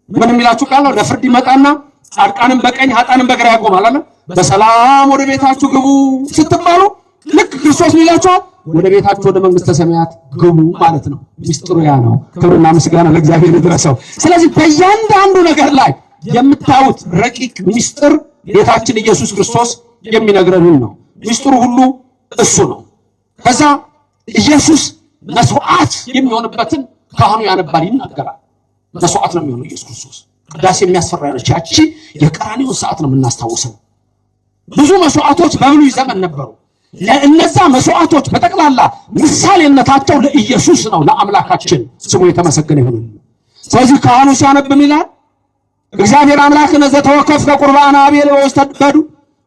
ምን የሚላችሁ ቃል ነው? ለፍርድ ይመጣና ጻድቃንን በቀኝ ኃጥአንን በግራ ያቆማል አለ። በሰላም ወደ ቤታችሁ ግቡ ስትባሉ ልክ ክርስቶስ ይላችኋል፣ ወደ ቤታችሁ ወደ መንግስተ ሰማያት ግቡ ማለት ነው። ሚስጥሩ ያ ነው። ክብርና ምስጋና ለእግዚአብሔር ይድረሰው። ስለዚህ በእያንዳንዱ ነገር ላይ የምታዩት ረቂቅ ሚስጥር ጌታችን ኢየሱስ ክርስቶስ የሚነግረንን ነው። ሚስጥሩ ሁሉ እሱ ነው። ከዛ ኢየሱስ መስዋዕት የሚሆንበትን ካህኑ ያነባል፣ ይናገራል። መስዋዕት ነው የሚሆነው ኢየሱስ ክርስቶስ። ቅዳሴ የሚያስፈራ ነች። ያቺ የቀራንዮውን ሰዓት ነው የምናስታውሰው። ብዙ መስዋዕቶች በብሉይ ዘመን ነበሩ። ለእነዛ መስዋዕቶች በጠቅላላ ምሳሌነታቸው ለኢየሱስ ነው፣ ለአምላካችን ስሙ የተመሰገነ ይሁን። ስለዚህ ካህኑ ሲያነብ ምን ይላል? እግዚአብሔር አምላክነ ዘተወከፍ ከቁርባን አቤል በውስተ በዱ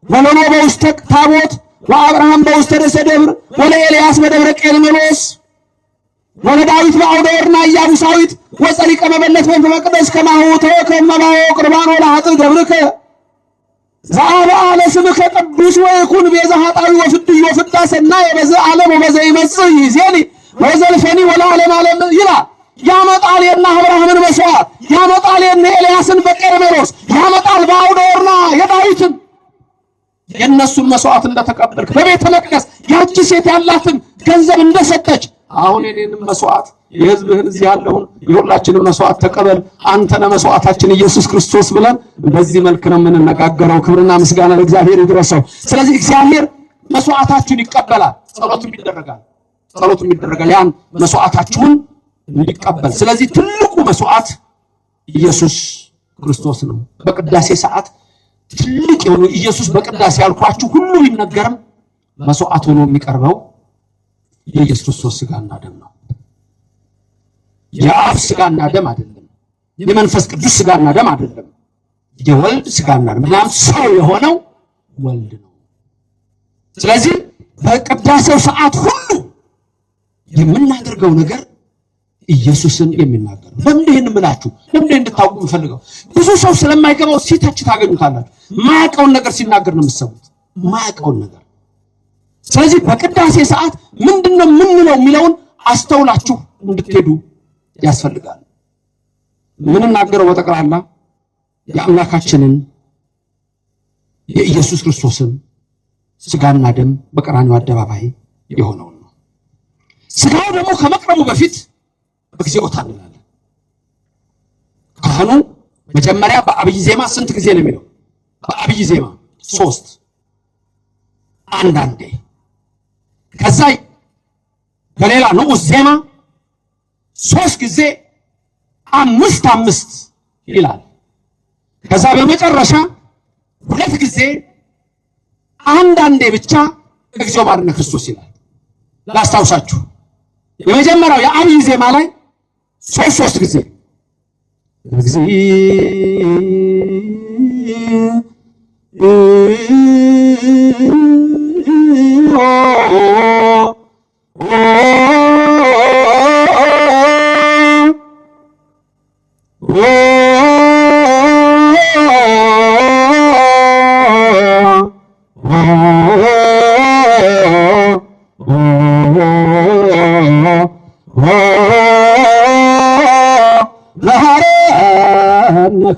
ወለሎ በውስተ ታቦት ወአብርሃም በውስተ ርእሰ ደብር ወለኤልያስ በደብረ ቄርሜሎስ ወለዳዊት በአውደ ወርና ኢያቡሳዊት ወጸሪቀ መበለት ወይም በመቅደስ ከማሁ ተወከፍ መባዮ ቁርባን ወለኃጥእ ገብርከ ዘአብአ ለስምከ ቅዱስ ወይኩን ቤዛ ኃጣዊ ወፍድዮ ወፍዳ ሰናየ በዚህ ዓለም ወበዘ ይመጽእ ይእዜኒ ወዘልፈኒ ወለዓለመ ዓለም ይላል። ያመጣል የነ አብርሃምን መስዋዕት፣ ያመጣል የነ ኤልያስን በቄርሜሎስ፣ ያመጣል በአውደ ወርና የዳዊትን የነሱን መስዋዕት እንደተቀበልክ በቤተ መቅደስ ያቺ ሴት ያላትን ገንዘብ እንደሰጠች አሁን የኔንም መስዋዕት የሕዝብህን እዚህ ያለውን የሁላችንን መስዋዕት ተቀበል አንተ ነህ መስዋዕታችን ኢየሱስ ክርስቶስ ብለን በዚህ መልክ ነው የምንነጋገረው። ክብርና ምስጋና ለእግዚአብሔር ይድረሰው። ስለዚህ እግዚአብሔር መስዋዕታችሁን ይቀበላል፣ ጸሎቱም ይደረጋል ያን መስዋዕታችሁን እንዲቀበል። ስለዚህ ትልቁ መስዋዕት ኢየሱስ ክርስቶስ ነው። በቅዳሴ ሰዓት ትልቅ የሆነ ኢየሱስ በቅዳሴ ያልኳችሁ ሁሉ ይነገርም መስዋዕት ሆኖ የሚቀርበው የኢየሱስ ክርስቶስ ስጋና ደም ነው። የአብ ስጋና ደም አይደለም፣ የመንፈስ ቅዱስ ስጋና ደም አይደለም፣ የወልድ ስጋና ደም። ምክንያቱም ሰው የሆነው ወልድ ነው። ስለዚህ በቅዳሴው ሰዓት ሁሉ የምናደርገው ነገር ኢየሱስን የሚናገር ነው። ለምን ይሄን ምላችሁ ለምን እንድታውቁ የምፈልገው ብዙ ሰው ስለማይገባው ሲተች ታገኙታላችሁ። ማያውቀውን ነገር ሲናገር ነው የምትሰሙት፣ ማያውቀውን ነገር። ስለዚህ በቅዳሴ ሰዓት ምንድነው የምንለው የሚለውን አስተውላችሁ እንድትሄዱ ያስፈልጋል። ምንናገረው በጠቅላላ የአምላካችንን የኢየሱስ ክርስቶስን ስጋና ደም በቀራንዮ አደባባይ የሆነው ነው። ስጋው ደግሞ ከመቅረቡ በፊት በጊዜው ታንናለን። ካህኑ መጀመሪያ በአብይ ዜማ ስንት ጊዜ ነው የሚለው? በአብይ ዜማ 3 አንዳንዴ፣ ከዛ በሌላ ንዑስ ዜማ 3 ጊዜ 5 ይላል። ከዛ በመጨረሻ 2 ጊዜ አንዳንዴ ብቻ እግዚኦ ማርነ ክርስቶስ ይላል። ላስታውሳችሁ የመጀመሪያው የአብይ ዜማ ላይ 3 ጊዜ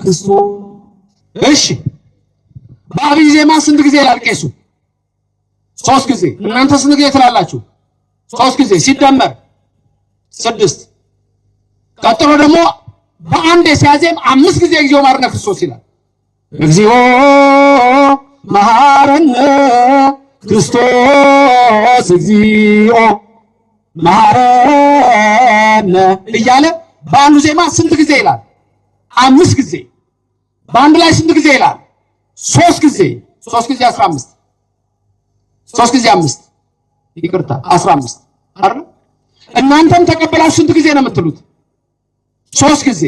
ክርስቶስ። እሺ አብይ ዜማ ስንት ጊዜ ይላል ቄሱ? 3 ጊዜ። እናንተ ስንት ጊዜ ትላላችሁ? 3 ጊዜ ሲደመር 6። ቀጥሎ ደግሞ በአንድ ሲያዜም 5 ጊዜ እግዚኦ መሐረነ ክርስቶስ ይላል። እግዚኦ መሐረነ ክርስቶስ እግዚኦ መሐረነ እያለ በአንዱ ዜማ ስንት ጊዜ ይላል? 5 ጊዜ። በአንድ ላይ ስንት ጊዜ ይላል? 3 ጊዜ። 3 ጊዜ 15፣ 3 ጊዜ 5 ይቅርታ 15 አይደል? እናንተም ተቀበላችሁ ስንት ጊዜ ነው የምትሉት? 3 ጊዜ።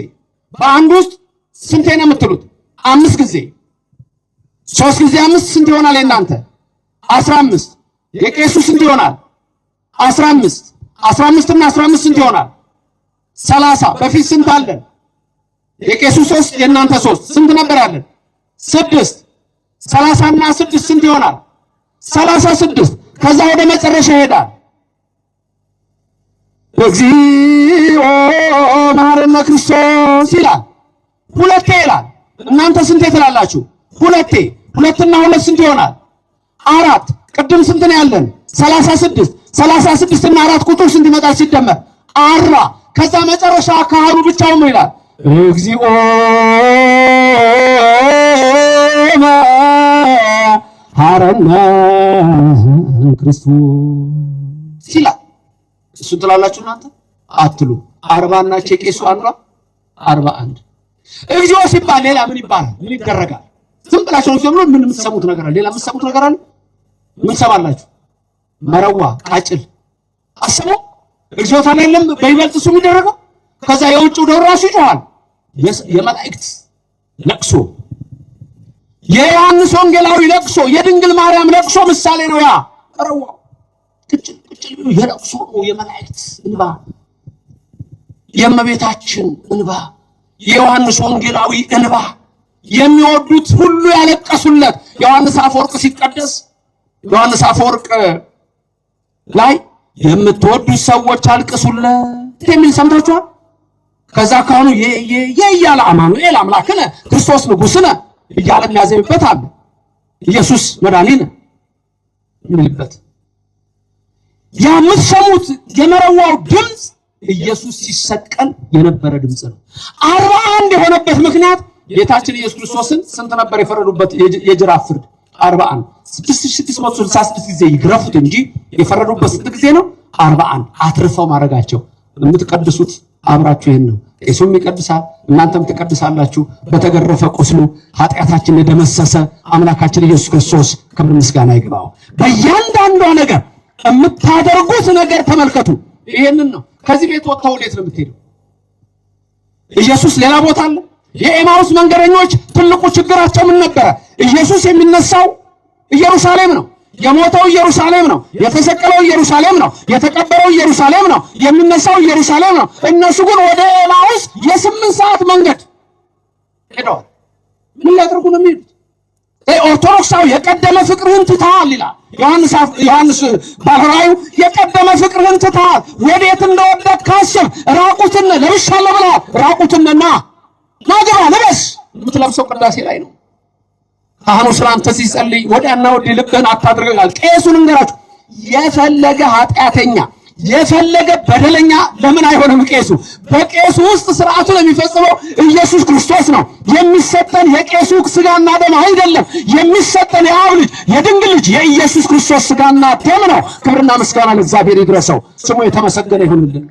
በአንድ ውስጥ ስንት ነው የምትሉት? 5 ጊዜ። 3 ጊዜ 5 ስንት ይሆናል? የእናንተ 15። የቄሱ ስንት ይሆናል? 15። 15 እና 15 ስንት ይሆናል? 30። በፊት ስንት አለን? የቄሱ 3 የእናንተ 3 ስንት ነበር ያለን? 6። 30 እና 6 ስንት ይሆናል? 36። ከዛ ወደ መጨረሻ ይሄዳል። እግዚኦ መሐረነ ክርስቶስ ይላል። 2 ይላል። እናንተ ስንት ትላላችሁ? 2። 2 እና 2 ስንት ይሆናል? 4። ቅድም ስንት ነው ያለን? 36። 36 እና 4 ቁጥር ስንት ይመጣል ሲደመር? 40። ከዛ መጨረሻ ካህኑ ብቻውን ነው ይላል እግዚኦ መሐረነ ክርስቶስ ይላል። እሱን ትላላችሁ እናንተ? አትሉ። 40 እና ቄሱ አንዷ 41። እግዚኦ ሲባል ሌላ ምን ይባላል? ምን ይደረጋል? ዝም ብላችሁ ነው ሲሉ ምን የምትሰሙት ነገር አለ? ሌላ የምትሰሙት ነገር አለ? ምን ሰማላችሁ? መረዋ ቃጭል አስቡ። እግዚኦ ታላለም በይበልጥ እሱ የሚደረገው። ከዛ የውጭው ደራሽ ይጮሃል። የመላእክት ለቅሶ፣ የዮሐንስ ወንጌላዊ ለቅሶ፣ የድንግል ማርያም ለቅሶ ምሳሌ ነው። ያ መረዋ ቅጭል ቅጭል የለቅሶ ነው። የመላእክት እንባ፣ የእመቤታችን እንባ፣ የዮሐንስ ወንጌላዊ እንባ፣ የሚወዱት ሁሉ ያለቀሱለት። ዮሐንስ አፈወርቅ ሲቀደስ ዮሐንስ አፈወርቅ ላይ የምትወዱት ሰዎች አልቅሱለት የሚል ሰምታችኋል? ከዛ ካህኑ የያለ አማኑኤል አምላክነ ክርስቶስ ንጉሥነ እያለ የሚያዘምበት አለ። ኢየሱስ መድኃኒነ የሚልበት የምትሰሙት የመረዋው ድምፅ ኢየሱስ ሲሰቀል የነበረ ድምፅ ነው። 41 የሆነበት ምክንያት ጌታችን ኢየሱስ ክርስቶስን ስንት ነበር የፈረዱበት የጅራፍ ፍርድ? 41። 6666 ጊዜ ይግረፉት እንጂ የፈረዱበት ስንት ጊዜ ነው? 41። አትርፈው ማድረጋቸው። የምትቀድሱት አብራችሁ ይሄን ነው። ቄሱም ይቀድሳል፣ እናንተም ትቀድሳላችሁ። በተገረፈ ቁስሉ ኃጢአታችን የደመሰሰ አምላካችን ኢየሱስ ክርስቶስ ክብር ምስጋና ይግባው። በእያንዳንዷ ነገር የምታደርጉት ነገር ተመልከቱ። ይሄንን ነው። ከዚህ ቤት ወጥተው ወዴት ነው የምትሄደው? ኢየሱስ ሌላ ቦታ አለ? የኤማውስ መንገደኞች ትልቁ ችግራቸው ምን ነበረ? ኢየሱስ የሚነሳው ኢየሩሳሌም ነው፣ የሞተው ኢየሩሳሌም ነው፣ የተሰቀለው ኢየሩሳሌም ነው፣ የተቀበረው ኢየሩሳሌም ነው፣ የሚነሳው ኢየሩሳሌም ነው። እነሱ ግን ወደ ኤማውስ የ8 ሰዓት መንገድ ሄደዋል። ምን ሊያደርጉ ነው የሚሄዱት? ኦርቶዶክሳዊ የቀደመ ፍቅርህን ትተሃል ይላል ዮሐንስ ባሕራዩ። የቀደመ ፍቅርህን ትተሃል። ወዴት እንደወደቅ ካስብ ራቁትን ለብሻለሁ ብለሃል። ራቁትን ና ግባ ልበስ የምትለብሰው ቅዳሴ ላይ ነው። ካህኑ ስላንተ ሲጸልይ ወዲያና ወዲህ ልብህን አታድርጋል። ቄሱን እንገራችሁ፣ የፈለገ ኃጢአተኛ የፈለገ በደለኛ ለምን አይሆንም? ቄሱ በቄሱ ውስጥ ስርዓቱን የሚፈጽመው ኢየሱስ ክርስቶስ ነው። የሚሰጠን የቄሱ ስጋና ደም አይደለም። የሚሰጠን የአብ ልጅ የድንግል ልጅ የኢየሱስ ክርስቶስ ስጋና ደም ነው። ክብርና ምስጋና ለእግዚአብሔር ይድረሰው፣ ስሙ የተመሰገነ ይሁንልን።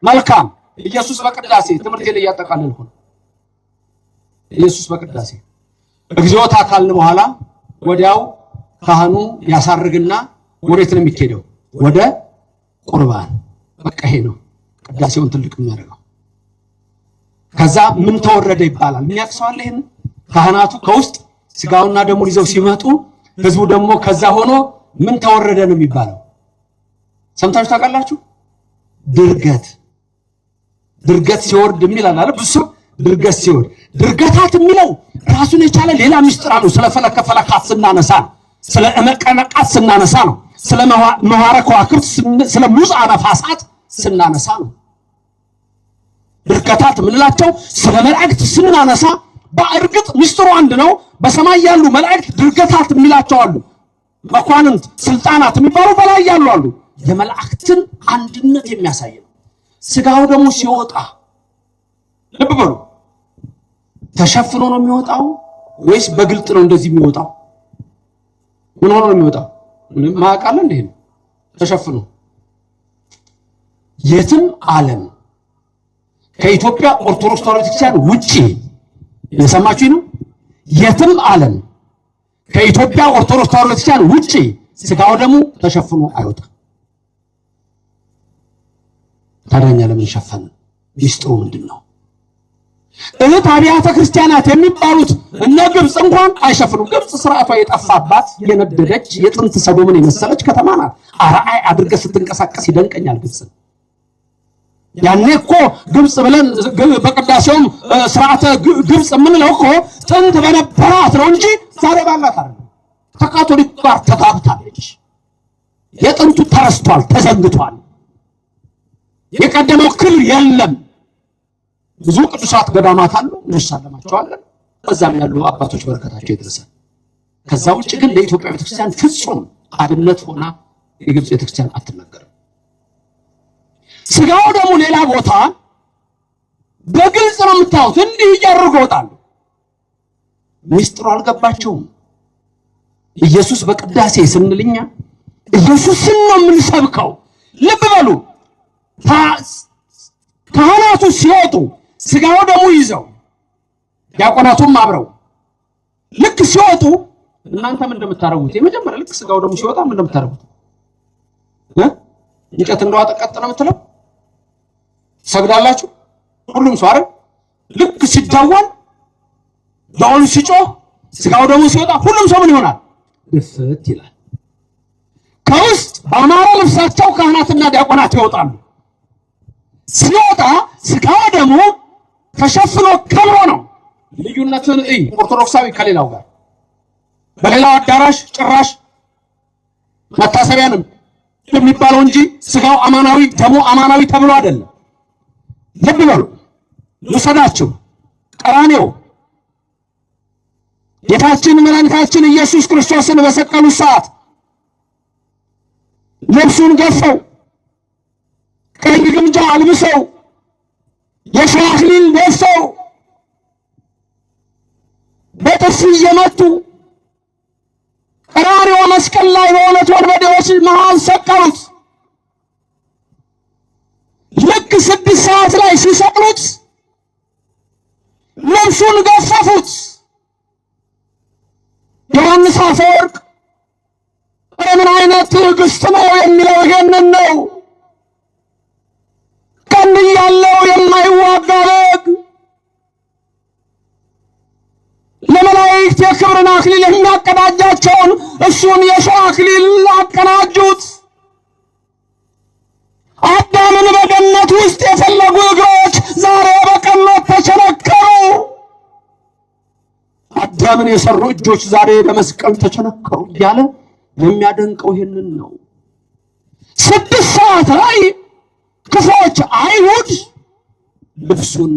መልካም። ኢየሱስ በቅዳሴ ትምህርቴን እያጠቃለልኩ ነው። ኢየሱስ በቅዳሴ እግዚኦታ ካልን በኋላ ወዲያው ካህኑ ያሳርግና ወዴት ነው የሚኬደው? ወደ ቁርባን። በቃ ይሄ ነው ቅዳሴውን ትልቅ የሚያደርገው። ከዛ ምን ተወረደ ይባላል። ምን ያክሰዋል? ይሄን ካህናቱ ከውስጥ ስጋውና ደሙን ይዘው ሲመጡ ህዝቡ ደግሞ ከዛ ሆኖ ምን ተወረደ ነው የሚባለው። ሰምታችሁ ታውቃላችሁ? ድርገት ሲወርድ የሚላል አለ ብዙ ድርገት ሲወርድ። ድርገታት የሚለው ራሱን የቻለ ሌላ ምስጢር አለው። ስለ ፈለከ ፈለካት ስናነሳ ነው። ስለ እመቀነቃት ስናነሳ ነው። ስለ መዋረ ከዋክብት ስለ ሙጽአ ነፋሳት ስናነሳ ነው። ድርገታት የምንላቸው ስለ መላእክት ስናነሳ በእርግጥ ሚስጥሩ አንድ ነው። በሰማይ ያሉ መላእክት ድርገታት የሚላቸው አሉ። መኳንንት ስልጣናት የሚባሉ በላይ ያሉ አሉ። የመላእክትን አንድነት የሚያሳይ ነው። ስጋው ደግሞ ሲወጣ ልብ በሉ፣ ተሸፍኖ ነው የሚወጣው ወይስ በግልጥ ነው እንደዚህ የሚወጣው? ምን ሆኖ ነው የሚወጣው? ምንም ማቃለ እንዴ ነው ተሸፍኖ። የትም ዓለም ከኢትዮጵያ ኦርቶዶክስ ተዋሕዶ ቤተክርስቲያን ውጪ የሰማችሁ ነው። የትም ዓለም ከኢትዮጵያ ኦርቶዶክስ ተዋሕዶ ቤተክርስቲያን ውጪ ስጋው ደግሞ ተሸፍኖ አይወጣም። ታዲያ ለምን ሸፈነ? ሚስጥሩ ምንድነው? እህት አብያተ ክርስቲያናት የሚባሉት እነ ግብጽ እንኳን አይሸፍኑም። ግብጽ ስርዓቷ የጠፋባት የነደደች የጥንት ሰዶምን የመሰለች ከተማ ናት። አርአይ አድርገህ ስትንቀሳቀስ ይደንቀኛል ግብጽ። ያኔ እኮ ግብጽ ብለን በቅዳሴውም ስርዓተ ግብጽ የምንለው እኮ ጥንት በነበራት ነው እንጂ ዛሬ ባላት አይደለም። ከካቶሊክ ጋር ተጋብታለች። የጥንቱ ተረስቷል፣ ተዘንግቷል። የቀደመው ክብር የለም። ብዙ ቅዱሳት ገዳማት አሉ፣ እንሳለማቸዋለን። ከዛም ያሉ አባቶች በረከታቸው ይድረሳል። ከዛ ውጭ ግን ለኢትዮጵያ ቤተክርስቲያን ፍጹም አብነት ሆና የግብጽ ቤተክርስቲያን አትነገርም። ስጋው ደግሞ ሌላ ቦታ በግልጽ ነው የምታዩት። እንዲህ እያደረጉ ይወጣሉ። ሚስጥሩ አልገባቸውም። ኢየሱስ በቅዳሴ ስንልኛ ኢየሱስን ነው የምንሰብከው። ልብ በሉ፣ ካህናቱ ሲወጡ ስጋው ደግሞ ይዘው ዲያቆናቱም አብረው ልክ ሲወጡ እናንተ ምን እንደምታረጉት የመጀመሪያ ልክ ስጋው ደግሞ ሲወጣ ምን እንደምታረጉት እንጨት እንደዋጠ ቀጥ ነው የምትለው ሰግዳላችሁ። ሁሉም ሰው አይደል ልክ ሲዳወን ዳውን ሲጮህ ስጋው ደግሞ ሲወጣ ሁሉም ሰው ምን ይሆናል? ድፍት ይላል። ከውስጥ በአማረ ልብሳቸው ካህናትና ዲያቆናት ይወጣሉ። ሲወጣ ስጋው ደግሞ ተሸፍኖ ከብሮ ነው። ልዩነትን ኦርቶዶክሳዊ ከሌላው ጋር በሌላው አዳራሽ ጭራሽ መታሰቢያንም የሚባለው እንጂ ስጋው አማናዊ ደሙ አማናዊ ተብሎ አይደለም። ልብ በሉ፣ ልውሰዳችሁ። ቀራንዮ ጌታችን መድኃኒታችን ኢየሱስ ክርስቶስን በሰቀሉ ሰዓት ልብሱን ገፈው ቀይ ግምጃ አልብሰው የሾህ አክሊል ደፍተው በጥፊ እየመቱ ቀራንዮ መስቀል ላይ በእውነት ወንበዴዎች መሃል ሰቀሉት። ልክ 6 ሰዓት ላይ ሲሰቅሉት ልብሱን ገፈፉት። ዮሐንስ አፈወርቅ ምን አይነት ትዕግስት ነው የሚለው ይሄንን ነው። ቀንድ ያለው የማይዋጋ በግ ለመላእክት የክብርን አክሊል የሚያቀዳጃቸውን እሱን የሾህ አክሊል አቀናጁት። አዳምን በገነት ውስጥ የፈለጉ እግሮች ዛሬ በቀኖት ተቸነከሩ። አዳምን የሰሩ እጆች ዛሬ በመስቀል ተቸነከሩ እያለ የሚያደንቀው ይሄንን ነው። 6 ሰዓት ላይ ክፎች አይሁድ ልብሱን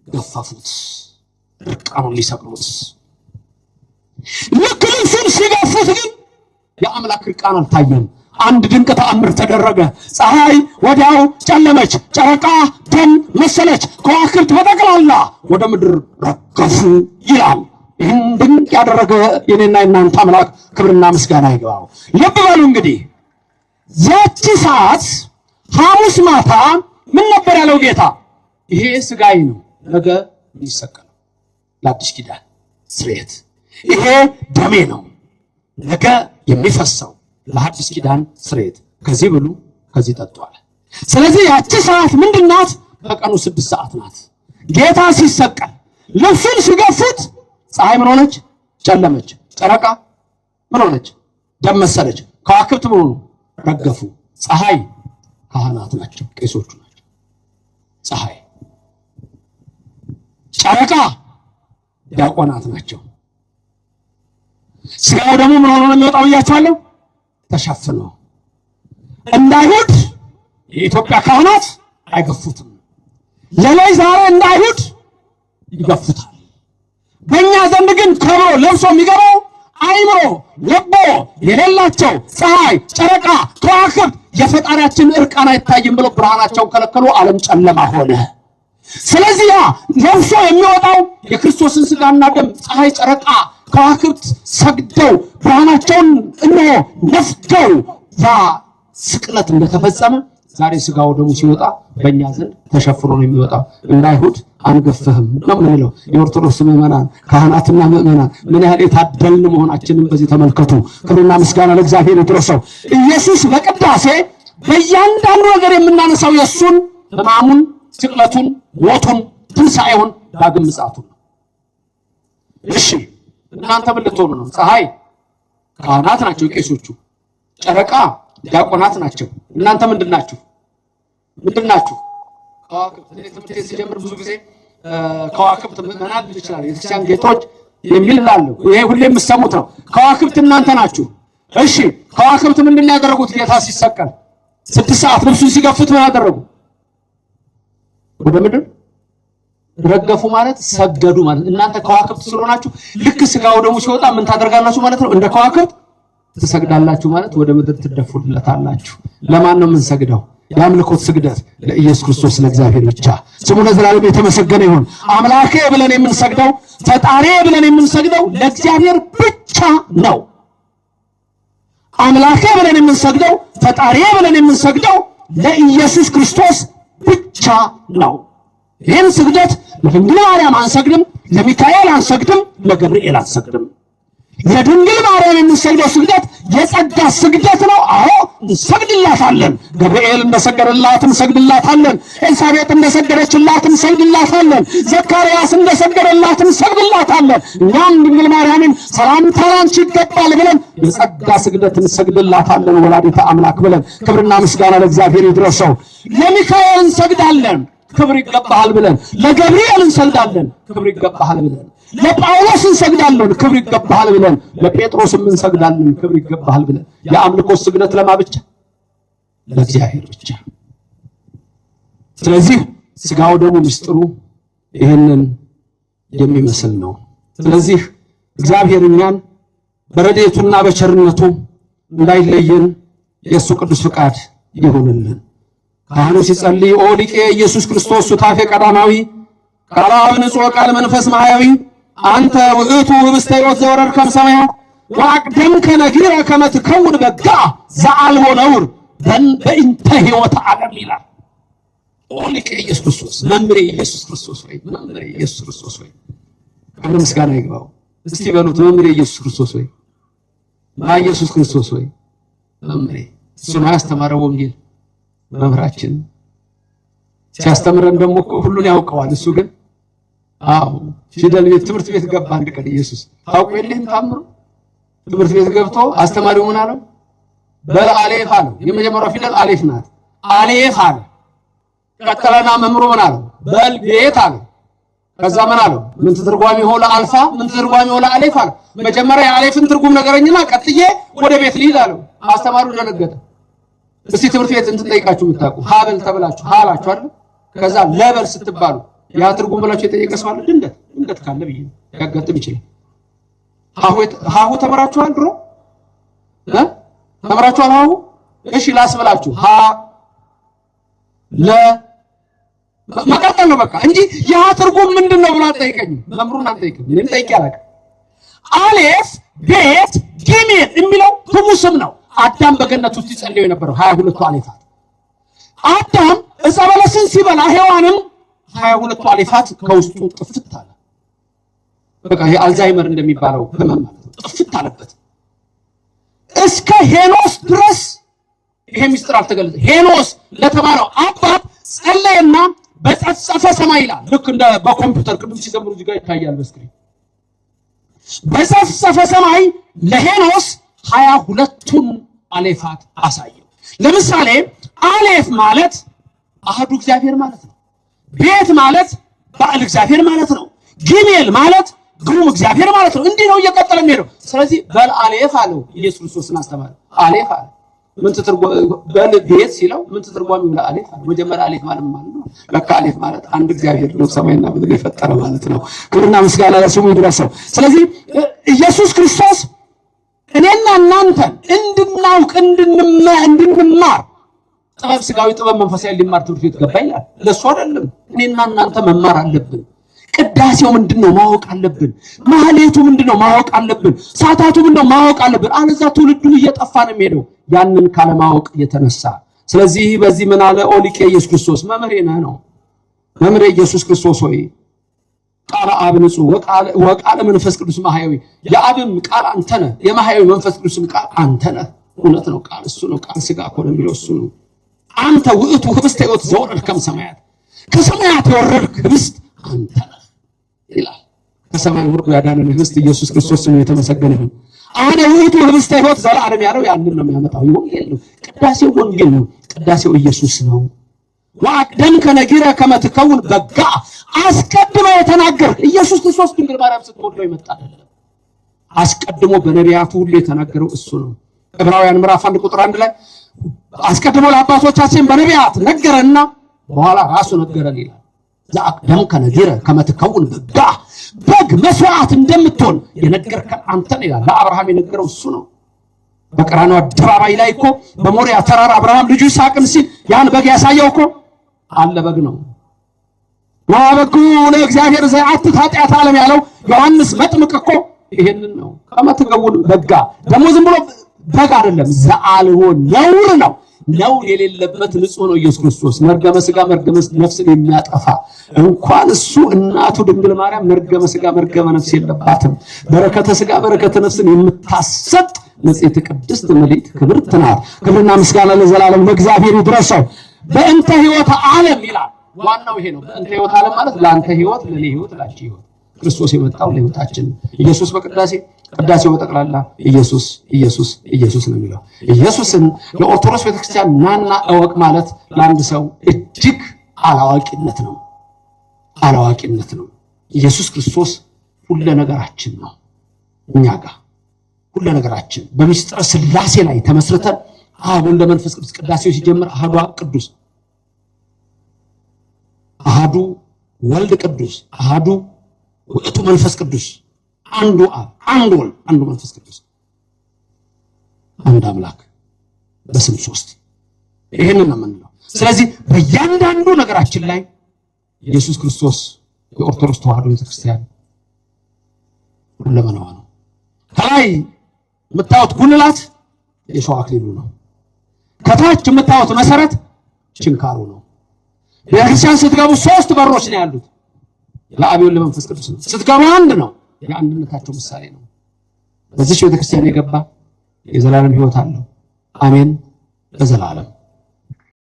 ገፈፉት፣ እርቃኑን ሊሰቅሉት። ልክ ልብሱን ሲገፉት ግን የአምላክ እርቃን አልታየም። አንድ ድንቅ ተአምር ተደረገ። ፀሐይ ወዲያው ጨለመች፣ ጨረቃ ደም መሰለች፣ ከዋክብት በጠቅላላ ወደ ምድር ረገፉ ይላል። ይህን ድንቅ ያደረገ የኔና የናንተ አምላክ ክብርና ምስጋና ይግባው። ልብ በሉ እንግዲህ ያቺ ሰዓት ሐሙስ ማታ ምን ነበር ያለው ጌታ? ይሄ ስጋዬ ነው ነገ የሚሰቀለው ለአዲስ ኪዳን ስርየት፣ ይሄ ደሜ ነው ነገ የሚፈሰው ለአዲስ ኪዳን ስርየት፣ ከዚህ ብሉ ከዚህ ጠጡ አለ። ስለዚህ ያቺ ሰዓት ምንድናት? ከቀኑ 6 ሰዓት ናት። ጌታ ሲሰቀል ልብሱን ሲገፉት ፀሐይ ምን ሆነች? ጨለመች። ጨረቃ ምን ሆነች? ደም መሰለች። ከዋክብት ምን ሆኑ? ረገፉ። ፀሐይ ካህናት ናቸው፣ ቄሶቹ ናቸው። ፀሐይ ጨረቃ ዲያቆናት ናቸው። ስጋው ደግሞ ምን ሆኖ ነው የሚወጣው ብያችኋለሁ? ተሸፍኖ። እንዳይሁድ የኢትዮጵያ ካህናት አይገፉትም። ለላይ ዛሬ እንዳይሁድ ይገፉታል። በእኛ ዘንድ ግን ከብሮ ለብሶ የሚገባው አይምሮ ልቦ የሌላቸው ፀሐይ፣ ጨረቃ፣ ከዋክብት የፈጣሪያችን እርቃን አይታይም ብለው ብርሃናቸውን ከለከሉ። ዓለም ጨለማ ሆነ። ስለዚህ ያ ለብሶ የሚወጣው የክርስቶስን ሥጋና ደም ፀሐይ፣ ጨረቃ፣ ከዋክብት ሰግደው ብርሃናቸውን እነሆ ነፍገው ያ ስቅለት እንደተፈጸመ ዛሬ ሥጋው ደሙ ሲወጣ በእኛ ዘንድ ተሸፍኖ ነው የሚወጣው። እንዳይሁድ አንገፍህም ነው የምንለው። የኦርቶዶክስ ምዕመናን ካህናትና ምዕመናን ምን ያህል የታደልን መሆናችንን በዚህ ተመልከቱ። ክብርና ምስጋና ለእግዚአብሔር ይድረሰው። ኢየሱስ በቅዳሴ በእያንዳንዱ ነገር የምናነሳው የእሱን ሕማሙን፣ ስቅለቱን፣ ሞቱን፣ ትንሣኤውን፣ ዳግም ምጽአቱን። እሺ እናንተ ምን ልትሆኑ ነው? ፀሐይ ካህናት ናቸው ቄሶቹ፣ ጨረቃ ዲያቆናት ናቸው። እናንተ ምንድናችሁ? ምንድናችሁ? ከዋክብት። ትምህርት ሲጀምር ብዙ ጊዜ ከዋክብት ምዕመናን ሊል ይችላል፣ የክርስቲያን ጌቶች የሚል ላሉ ይሄ ሁሌ የምትሰሙት ነው። ከዋክብት እናንተ ናችሁ። እሺ ከዋክብት ምንድን ያደረጉት? ጌታ ሲሰቀል 6 ሰዓት ልብሱን ሲገፉት ምን ያደረጉ? ወደ ምድር ረገፉ ማለት ሰገዱ ማለት። እናንተ ከዋክብት ስለሆናችሁ ልክ ሥጋው ደሙ ሲወጣ ምን ታደርጋላችሁ ማለት ነው? እንደ ከዋክብት ትሰግዳላችሁ ማለት ወደ ምድር ትደፉለታላችሁ። ለማን ነው የምንሰግደው? የአምልኮት ስግደት ለኢየሱስ ክርስቶስ ለእግዚአብሔር ብቻ ስሙ ለዘላለም የተመሰገነ ይሁን። አምላኬ ብለን የምንሰግደው ፈጣሪ ብለን የምንሰግደው ለእግዚአብሔር ብቻ ነው። አምላኬ ብለን የምንሰግደው ፈጣሪ ብለን የምንሰግደው ለኢየሱስ ክርስቶስ ብቻ ነው። ይህን ስግደት ለድንግል ማርያም አንሰግድም፣ ለሚካኤል አንሰግድም፣ ለገብርኤል አንሰግድም። ለድንግል ማርያም የምንሰግደው ስግደት የጸጋ ስግደት ነው። አዎ እንሰግድላታለን። ገብርኤል እንደሰገደላት እንሰግድላታለን። ኤልሳቤጥ እንደሰገደችላት እንሰግድላታለን። ዘካርያስ እንደሰገደላት እንሰግድላታለን። እኛም ድንግል ማርያምን ሰላምታ ላንቺ ይገባል ብለን የጸጋ ስግደት እንሰግድላታለን። ወላዲተ አምላክ ብለን ክብርና ምስጋና ለእግዚአብሔር ይድረሰው። ለሚካኤል እንሰግዳለን፣ ክብር ይገባሃል ብለን። ለገብርኤል እንሰግዳለን፣ ክብር ይገባሃል ብለን። ለጳውሎስ እንሰግዳለን፣ ክብር ይገባሃል ብለን። ለጴጥሮስም እንሰግዳለን፣ ክብር ይገባሃል ብለን። የአምልኮ ስግደት ለማ ብቻ? ለእግዚአብሔር ብቻ። ስለዚህ ሥጋው ደሙ ምስጢሩ ይህንን የሚመስል ነው። ስለዚህ እግዚአብሔር እኛን በረድኤቱና በቸርነቱ እንዳይለየን የእሱ ቅዱስ ፍቃድ ይሁንልን። ካህኑ ሲጸልይ ኦ ሊቄ ኢየሱስ ክርስቶስ ሱታፌ ቀዳማዊ ቃለ አብ ንጹሕ ቃል መንፈስ ማሕያዊ አንተ ውእቱ ህብስተ ሕይወት ዘወረድከም ሰማያት ወአቅደምከ ነጊረ ከመ ትከውን በጋ ዘአልቦ ነውር በእንተ ሕይወተ ዓለም ይላል። ኦ ሊቄ ኢየሱስ ክርስቶስ መምህሬ ኢየሱስ ክርስቶስ ወይ መምህሬ ኢየሱስ ክርስቶስ ወይ ክብር ምስጋና ይግባው። እስቲ በሉት መምህሬ ኢየሱስ ክርስቶስ ወይ ማ ኢየሱስ ክርስቶስ ወይ መምህሬ። እሱ ነው ያስተማረው ወንጌል መምህራችን ሲያስተምረን ደግሞ ሁሉን ያውቀዋል። እሱ ግን አዎ ፊደል ቤት ትምህርት ቤት ገባ አንድ ቀን ኢየሱስ ታውቁ የለም ታምሩ። ትምህርት ቤት ገብቶ አስተማሪው ምን አለው? በል አሌፍ አለው። የመጀመሪያው ፊደል አሌፍ ናት። አሌፍ አለ። ቀጠለና መምህሩ ምን አለው? በል ቤት አለ። ከዛ ምን አለው? ምን ትርጓሜ ሆነ አልፋ ምን ትርጓሜ ሆነ አሌፍ አለ። መጀመሪያ የአሌፍን ትርጉም ነገረኝና ቀጥዬ ወደ ቤት ልሂድ አለው። አስተማሪው ደነገጠ። እስቲ ትምህርት ቤት እንትን ጠይቃችሁ የምታውቁ ሀበል ተብላችሁ ሀላችሁ አይደል? ከዛ ለበል ስትባሉ ያ ትርጉም ብላችሁ የጠየቀ ሰው አለ? ድንገት ካለ ብዬ ያጋጥም ይችላል። ሀሁ ተመራችኋል? ድሮ ተመራችኋል ሀሁ? እሺ ላስብላችሁ ሀ ለ መቀጠል ነው በቃ እንጂ ያ ትርጉም ምንድነው ብላ ጠይቀኝ። መምሩን አንጠይቅም። ምንም ጠይቄ አላውቅም። አሌፍ ቤት ጊሜል የሚለው ክቡ ስም ነው። አዳም በገነት ውስጥ ይጸልዩ የነበረው 22ቱ አሌፋት። አዳም ዕፀ በለስን ሲበላ ሔዋንም 22ቱ አሌፋት ከውስጡ ጥፍት አለ። በቃ ይሄ አልዛይመር እንደሚባለው ህመም ማለት ነው። ጥፍት አለበት እስከ ሄኖስ ድረስ። ይሄ ሚስጥር አልተገለጸ። ሄኖስ ለተባለው አባት ጸለየና በጸፈ ሰማይ ይላል። ልክ እንደ በኮምፒውተር ቅድም ሲዘምሩ እዚህ ጋር ይታያል በስክሪን። በጸፈ ሰማይ ለሄኖስ 22ቱን አሌፋት አሳየው። ለምሳሌ አሌፍ ማለት አህዱ እግዚአብሔር ማለት ነው። ቤት ማለት ባዕል እግዚአብሔር ማለት ነው። ጊሜል ማለት ግሩም እግዚአብሔር ማለት ነው። እንዲህ ነው እየቀጠለ የሚሄደው። ስለዚህ በል አሌፍ አለው ኢየሱስ ክርስቶስን አስተማረ። አሌፍ አለ። ምን በቤት ሲለው ምን ትርጓሜው ለአሌፍ መጀመሪያ አሌፍ ማለት ነው ለካ አሌፍ ማለት አንድ እግዚአብሔር ነው ሰማይና ምድር የፈጠረ ማለት ነው ክብርና ምስጋና ለስሙ ይድረሰው ስለዚህ ኢየሱስ ክርስቶስ እኔና እናንተ እንድናውቅ እንድንማር ጥበብ ስጋዊ ጥበብ መንፈሳዊ ሊማር ትምህርት ቤት ገባ ይላል ለሱ አይደለም እኔና እናንተ መማር አለብን ቅዳሴው ምንድነው ማወቅ አለብን ማህሌቱ ምንድነው ማወቅ አለብን ሰዓታቱ ምንድነው ማወቅ አለብን አለዛ ትውልዱ እየጠፋ ነው የሚሄደው ያንን ካለማወቅ የተነሳ ስለዚህ በዚህ ምን አለ ኦሊቄ ኢየሱስ ክርስቶስ መምህሬ ነው መምህሬ ኢየሱስ ክርስቶስ ሆይ ቃል አብ ንጹህ ወቃል መንፈስ ቅዱስ ማህያዊ የአብም ቃል አንተ ነህ የማህያዊ መንፈስ ቅዱስም ቃል አንተ ነህ እውነት ነው ቃል እሱ ነው ቃል ስጋ ሆነ የሚለው እሱ ነው አንተ ውእቱ ህብስተ ሕይወት ዘወረድከ ከሰማያት ከሰማያት የወረድክ ህብስት አንተ ነህ ይላል ከሰማይ ወርዶ ያዳነን ህብስት ኢየሱስ ክርስቶስ ነው የተመሰገነ ይሁን አነ ውእቱ ህብስተ ሕይወት ዘላለም ያለው ያንን ነው የሚያመጣው ወንጌል ነው ቅዳሴው ወንጌል ነው ቅዳሴው ኢየሱስ ነው ወአቅደም ከነጊረ ከመትከውን በጋ አስቀድሞ የተናገረ ኢየሱስ ክርስቶስ ድንግል ማርያም ስትወልደው ይመጣ አይደለም አስቀድሞ በነቢያቱ ሁሉ የተናገረው እሱ ነው ዕብራውያን ምዕራፍ 1 ቁጥር 1 ላይ አስቀድሞ ለአባቶቻችን በነቢያት ነገረና በኋላ ራሱ ነገረን ይላል ዘአቅደም ከነጊረ ከመትከውን በጋ በግ መስዋዕት እንደምትሆን የነገርከን አንተ ነህ ይላል ለአብርሃም የነገረው እሱ ነው በቀራንዮ አደባባይ ላይ እኮ በሞሪያ ተራራ አብርሃም ልጁ ይስሐቅን ሲል ያን በግ ያሳየው እኮ አለ በግ ነው ወበጉ ለእግዚአብሔር ዘአትት ኃጢአት ዓለም ያለው ዮሐንስ መጥምቅ እኮ ይሄንን ነው ከመትከውን በጋ ደግሞ ዝም ብሎ በግ አይደለም ዘአልቦ ነውር ነው ነውር የሌለበት ንጹህ ነው ኢየሱስ ክርስቶስ መርገመ ሥጋ መርገመ ነፍስን የሚያጠፋ እንኳን እሱ እናቱ ድንግል ማርያም መርገመ ሥጋ መርገመ ነፍስ የለባትም በረከተ ሥጋ በረከተ ነፍስን የምታሰጥ ንጽሕት ቅድስት ምልዕት ክብርት ናት ክብርና ምስጋና ለዘላለም ለእግዚአብሔር ይድረሰው በእንተ ሕይወት ዓለም ይላል ዋናው ይሄ ነው በእንተ ሕይወት ዓለም ማለት ለአንተ ሕይወት ለኔ ሕይወት ላንቺ ሕይወት ክርስቶስ የመጣው ለሕይወታችን ኢየሱስ ቅዳሴው በጠቅላላ ኢየሱስ ነው የሚለው ኢየሱስን ለኦርቶዶክስ ቤተክርስቲያን ናና እወቅ ማለት ለአንድ ሰው እጅግ አላዋቂነት ነው ኢየሱስ ክርስቶስ ሁሉ ነገራችን ነው እኛ ጋር ሁሉ ነገራችን በሚስጥረ ሥላሴ ላይ ተመስርተን አብ ወልድ መንፈስ ቅዱስ ቅዳሴው ሲጀምር አሐዱ ቅዱስ አሐዱ ወልድ ቅዱስ አሐዱ ውእቱ መንፈስ ቅዱስ አንዱ አብ አንዱ ወልድ አንዱ መንፈስ ቅዱስ አንድ አምላክ በስም ሶስት ይሄንን ነው የምንለው ስለዚህ በእያንዳንዱ ነገራችን ላይ ኢየሱስ ክርስቶስ የኦርቶዶክስ ተዋሕዶ ቤተክርስቲያን ሁለመናዋ ነው ከላይ የምታዩት ጉልላት የሸዋ አክሊሉ ነው ከታች የምታዩት መሰረት ችንካሩ ነው ቤተክርስቲያን ስትገቡ ሶስት በሮች ነው ያሉት ለአብ ወልድ መንፈስ ቅዱስ ነው ስትገቡ አንድ ነው የአንድነታቸው ምሳሌ ነው በዚህ ቤተክርስቲያን የገባ የዘላለም ሕይወት አለው አሜን ለዘላለም